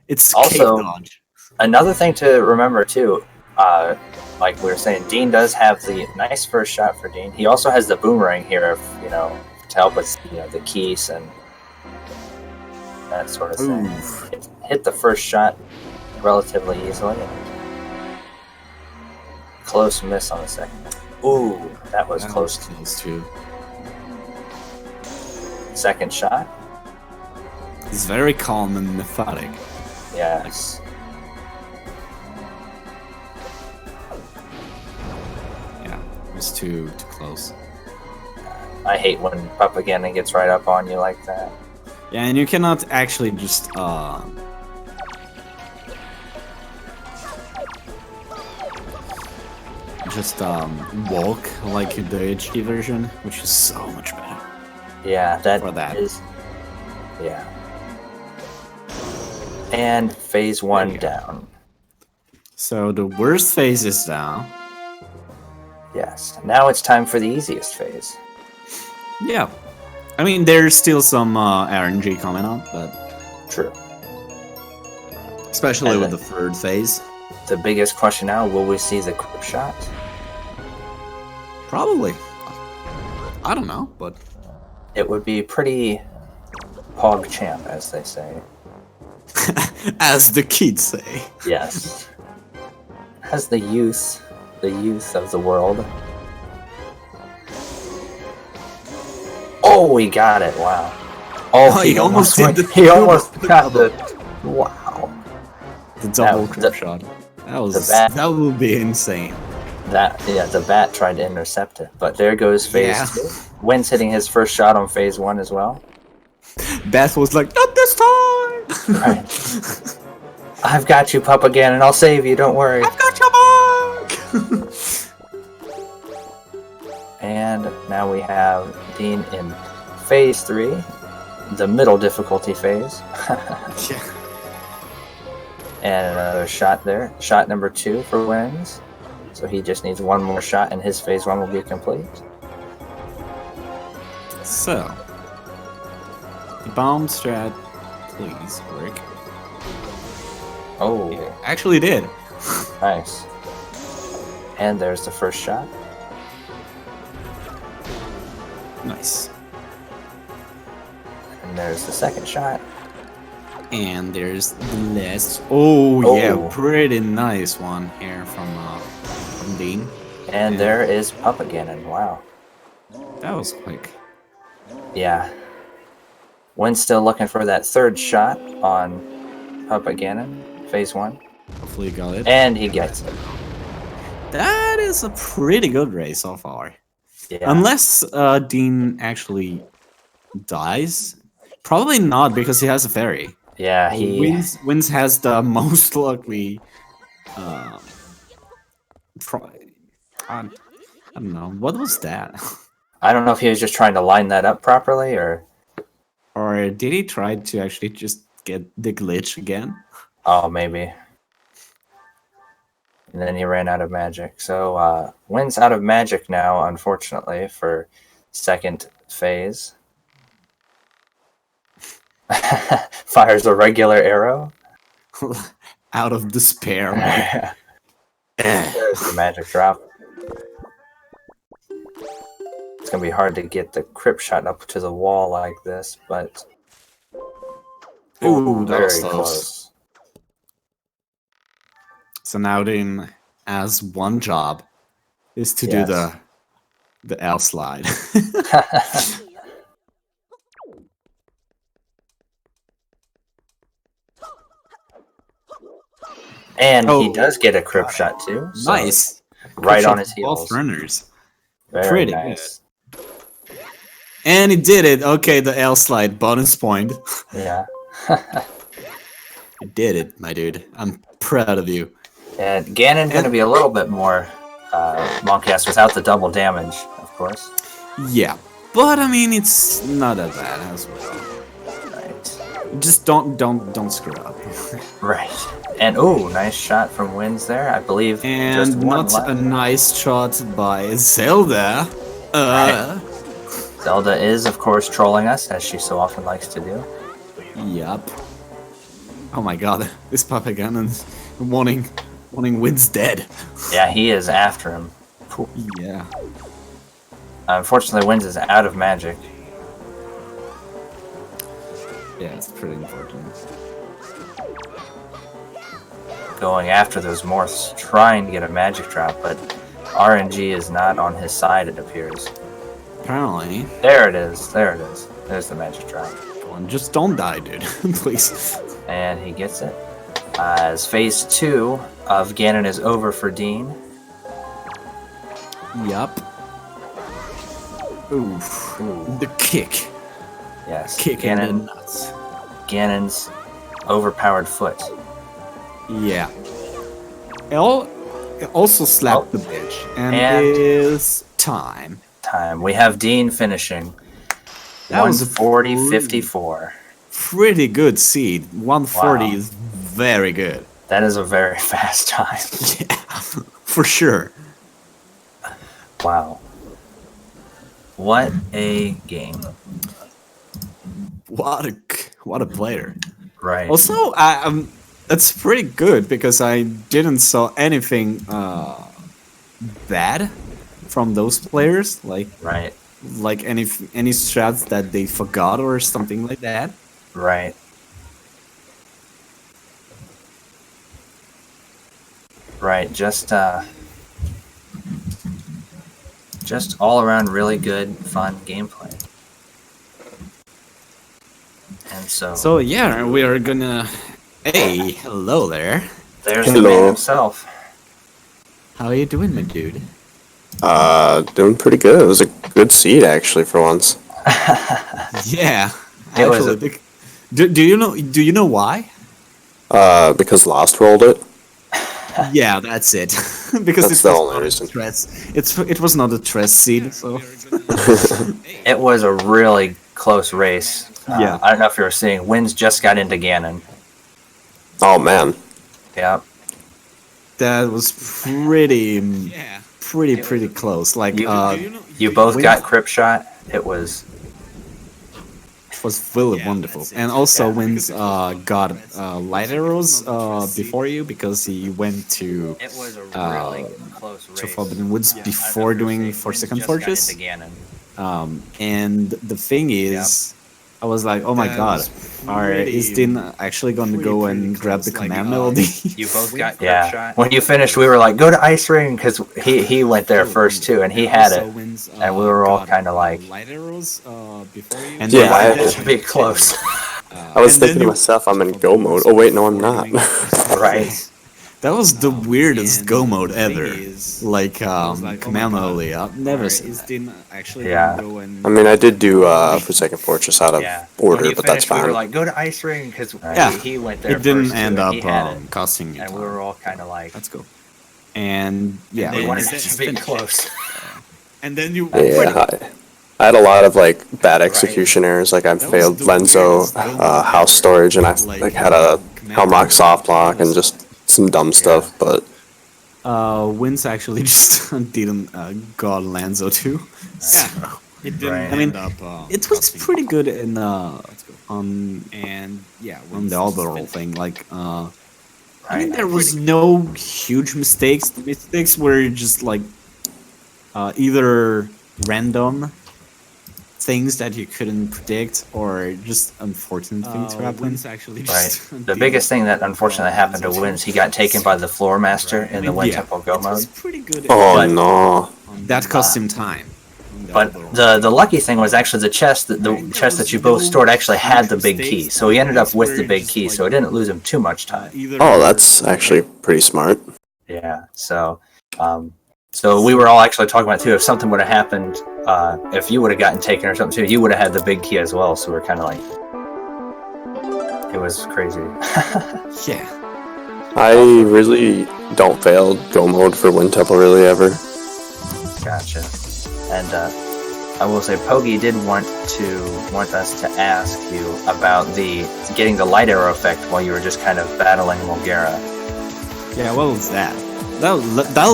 It's Also- cake dodge. Another thing to remember too, like we were saying, Dean does have the nice first shot for Dean. He also has the boomerang here, to help with the keys and that sort of thing. Oof. Hit the first shot relatively easily. Close miss on the second. Ooh, that was That close. was close too. Second shot. It's very calm and methodic. Yes. Yeah, it was too close. I hate when Papa Ganon gets right up on you like that. Yeah, and you cannot actually just walk like the HD version, which is so much better. Yeah, that For that. is. Yeah. And phase There one you go. down. So the worst phase is down. Yes. Now it's time for the easiest phase. Yeah. I mean, there's still some RNG coming up, but True. especially And with the- the third phase. The biggest question now, will we see the grip shot? Probably. I don't know, but it would be pretty pog champ, as they say. As the kids say. Yes. As the youth of the world. Oh, he got it! Wow. Oh, he almost did the. He almost got the. Wow. The double crib shot. That would be insane. The bat tried to intercept it, but there goes phase 2. Wynn's hitting his first shot on phase 1 as well. Beth was like, not this time! Right. I've got you, pup, again, and I'll save you, don't worry. I've got your mark! And now we have Dean in phase 3, the middle difficulty phase. Yeah. And another shot there. Shot number 2 for Wins. So he just needs one more shot and his phase 1 will be complete. So, the bomb strat, please work. Oh, It actually did. nice. And there's the first shot. Nice. And there's the second shot. And there's the last. Oh, Oh. yeah, pretty nice one here from Dean. And there is Pup again, and wow. That was quick. Yeah. Wynn's still looking for that third shot on Puppet Ganon, phase 1. Hopefully you got it. And he gets it. That is a pretty good race so far. Yeah. Unless Dean actually dies. Probably not, because he has a fairy. Yeah, he... Wins has the most likely... I don't know. What was that? I don't know if he was just trying to line that up properly, or... Or did he try to actually just get the glitch again? Oh, maybe. And then he ran out of magic. So, Wynn's out of magic now, unfortunately, for second phase. Fires a regular arrow. Out of despair. There's the magic drop. It's gonna be hard to get the crypt shot up to the wall like this, but... Ooh, that was very close. close. So now Dean has one job, is to do Yes. the L slide. And he Oh. does get a crypt shot too. So Nice. right on Both his heels. runners. Very Pretty nice. And he did it. Okay, the L slide, bonus point. Yeah. You did it, my dude. I'm proud of you. And Ganon's going to be a little bit more Monkcast without the double damage, of course. Yeah, but I mean, it's not that bad as well. Right. Just don't screw up. Right. And oh, nice shot from Winds there. I believe just And one not left. a nice shot by Zelda. Zelda is, of course, trolling us, as she so often likes to do. Yup. Oh my god, this Papa Ganon's wanting Wind's dead. Yeah, he is after him. Yeah. Unfortunately, Winds is out of magic. Yeah, it's pretty unfortunate. Going after those morphs, trying to get a magic drop, but RNG is not on his side, it appears. Apparently. There it is. There it is. There's the magic drop. Come on, just don't die, dude. Please. And he gets it. As phase 2 of Ganon is over for Dean. Yup. Oof. Ooh. The kick. Yes. Kick in the nuts. Ganon's overpowered foot. Yeah. Also slapped the bitch. And it is time. We have Dean finishing. That was a 140.54. Pretty good seed. 140 Wow. is very good. That is a very fast time. Yeah, for sure. Wow. What a game. What a player. Right. Also, that's pretty good because I didn't saw anything bad from those players. Like, Right. like any strats that they forgot or something like that. Right. Right. Just all around really good, fun gameplay. And So yeah, we are gonna. Hey, hello there. there's the man himself. How are you doing, my dude? Doing pretty good. It was a good seed actually for once. Yeah, It was actually. Do you know why? Because Lost rolled it. Yeah, that's it. Because That's the only reason. It was not a Tress seed, so. It was a really close race. Yeah. I don't know if you were seeing. Winds just got into Ganon. Oh man. Yeah. That was pretty close. Like You both Winds- got Crypt Shot. It was. was really wonderful. And also Winds got light arrows before you because he went to It was a really close race. to Forbidden Woods before doing Forsaken Fortress. And the thing is, I was like, oh my god, is Dean actually going to go and grab the command melody? You both got Crypt Shot. When you finished, we were like, go to Ice Ring, because he went there first too, and he had it. And we were all kind of like, light arrows before you. and Yeah, this should be close. I was thinking to myself, I'm in go mode. Oh wait, no, I'm not. Right. That was the weirdest go mode ever. Like command melody. I've never seen. Yeah. I mean, I did do Forsaken Fortress out of When order, you but that's finished, we were fine. like, go to Ice Ring, because he went there It didn't first, end too, up and he had it. costing you And we time. were all kind of like, Let's go. And yeah, they when wanted it's it to be finished. close. And then you. Yeah, I had a lot of like bad execution errors. Like I failed Lenzo house storage, and I like had a Helmrock soft lock and just some dumb stuff. But Winds actually just didn't got Lanzo too. Yeah. It didn't Right. end up. It was pretty good in on the overall thing. Like I mean, there was no huge mistakes. The mistakes were just like either random things that you couldn't predict or just unfortunate things happen. Right. The biggest thing that unfortunately happened to Winds, he got taken by the Floor Master in the Wind Temple Go mode. Pretty good. oh But- no, That cost him time. But the lucky thing was actually the chest that you both stored actually had the big key, so he ended up with the big key, so it didn't lose him too much time. oh that's actually pretty smart. Yeah. So, so we were all actually talking about too. If something would have happened, if you would have gotten taken or something too, you would have had the big key as well. So we're kind of like, it was crazy. Yeah. I really don't fail go mode for Wind Temple really ever. Gotcha. And I will say, Pogi did want us to ask you about getting the light arrow effect while you were just kind of battling Mulgara. Yeah, what was that? That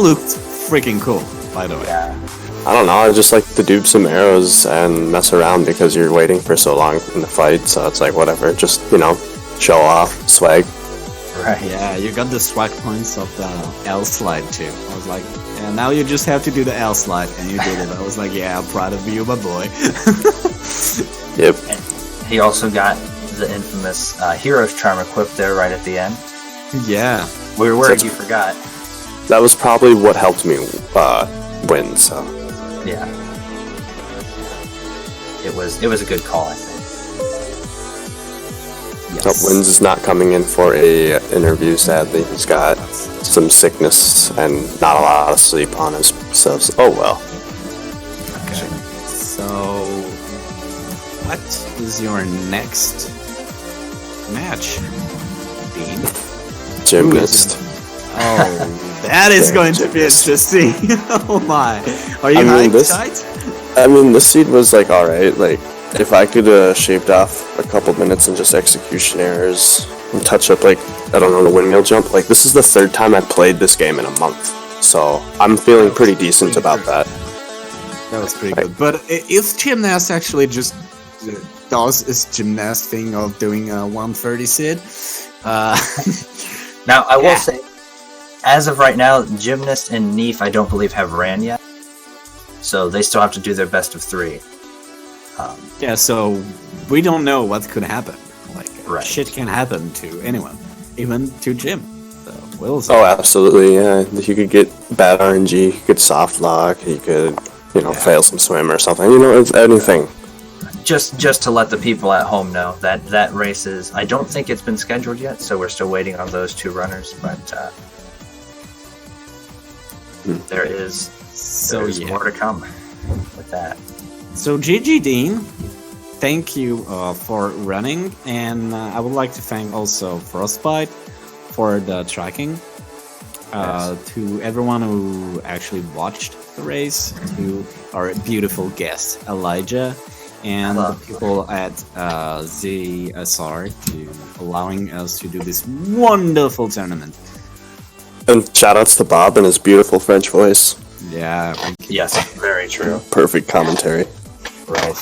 looked freaking cool, by the way. Yeah. I don't know. I just like to dupe some arrows and mess around because you're waiting for so long in the fight. So it's like whatever. Just show off swag. Right. Yeah, you got the swag points of the L slide too. I was like, yeah, now you just have to do the L slide, and you did it. I was like, yeah, I'm proud of you, my boy. Yep. And he also got the infamous Hero's Charm equipped there right at the end. Yeah. We were worried you forgot. That was probably what helped me win. So Yeah. It was a good call, I think. Yes. Winds is not coming in for a interview. Sadly, he's got some sickness and not a lot of sleep on his stuff. Oh well. Okay. So, what is your next match, Dean? Gymnast. Oh, that is going to be interesting. Oh my. Are you hyped? I mean, this seed was like alright. Like, if I could shaved off a couple minutes and just execution errors and touch up, like, I don't know, the windmill jump. Like, this is the third time I've played this game in a month. So, I'm feeling pretty decent about that. That was pretty good. But if Gymnast actually just does his Gymnast thing of doing a 130 Sid, Now, I will say, as of right now, Gymnast and Neef, I don't believe, have ran yet. So they still have to do their best of 3. Yeah, so we don't know what could happen. Like, Right. shit can happen to anyone, even to Jim. So we'll see. Oh, absolutely, yeah. You could get bad RNG, you could get soft lock, you could, fail some swim or something. It's anything. Just to let the people at home know that race is, I don't think it's been scheduled yet, so we're still waiting on those 2 runners, but there's more to come with that. So GG Dean, thank you for running, and I would like to thank also Frostbite for the tracking. To everyone who actually watched the race, to our beautiful guest Elijah, and the people at ZSR to allowing us to do this wonderful tournament. And shoutouts to Bob and his beautiful French voice. Yeah, thank you. Yes, very true. Perfect commentary. Right.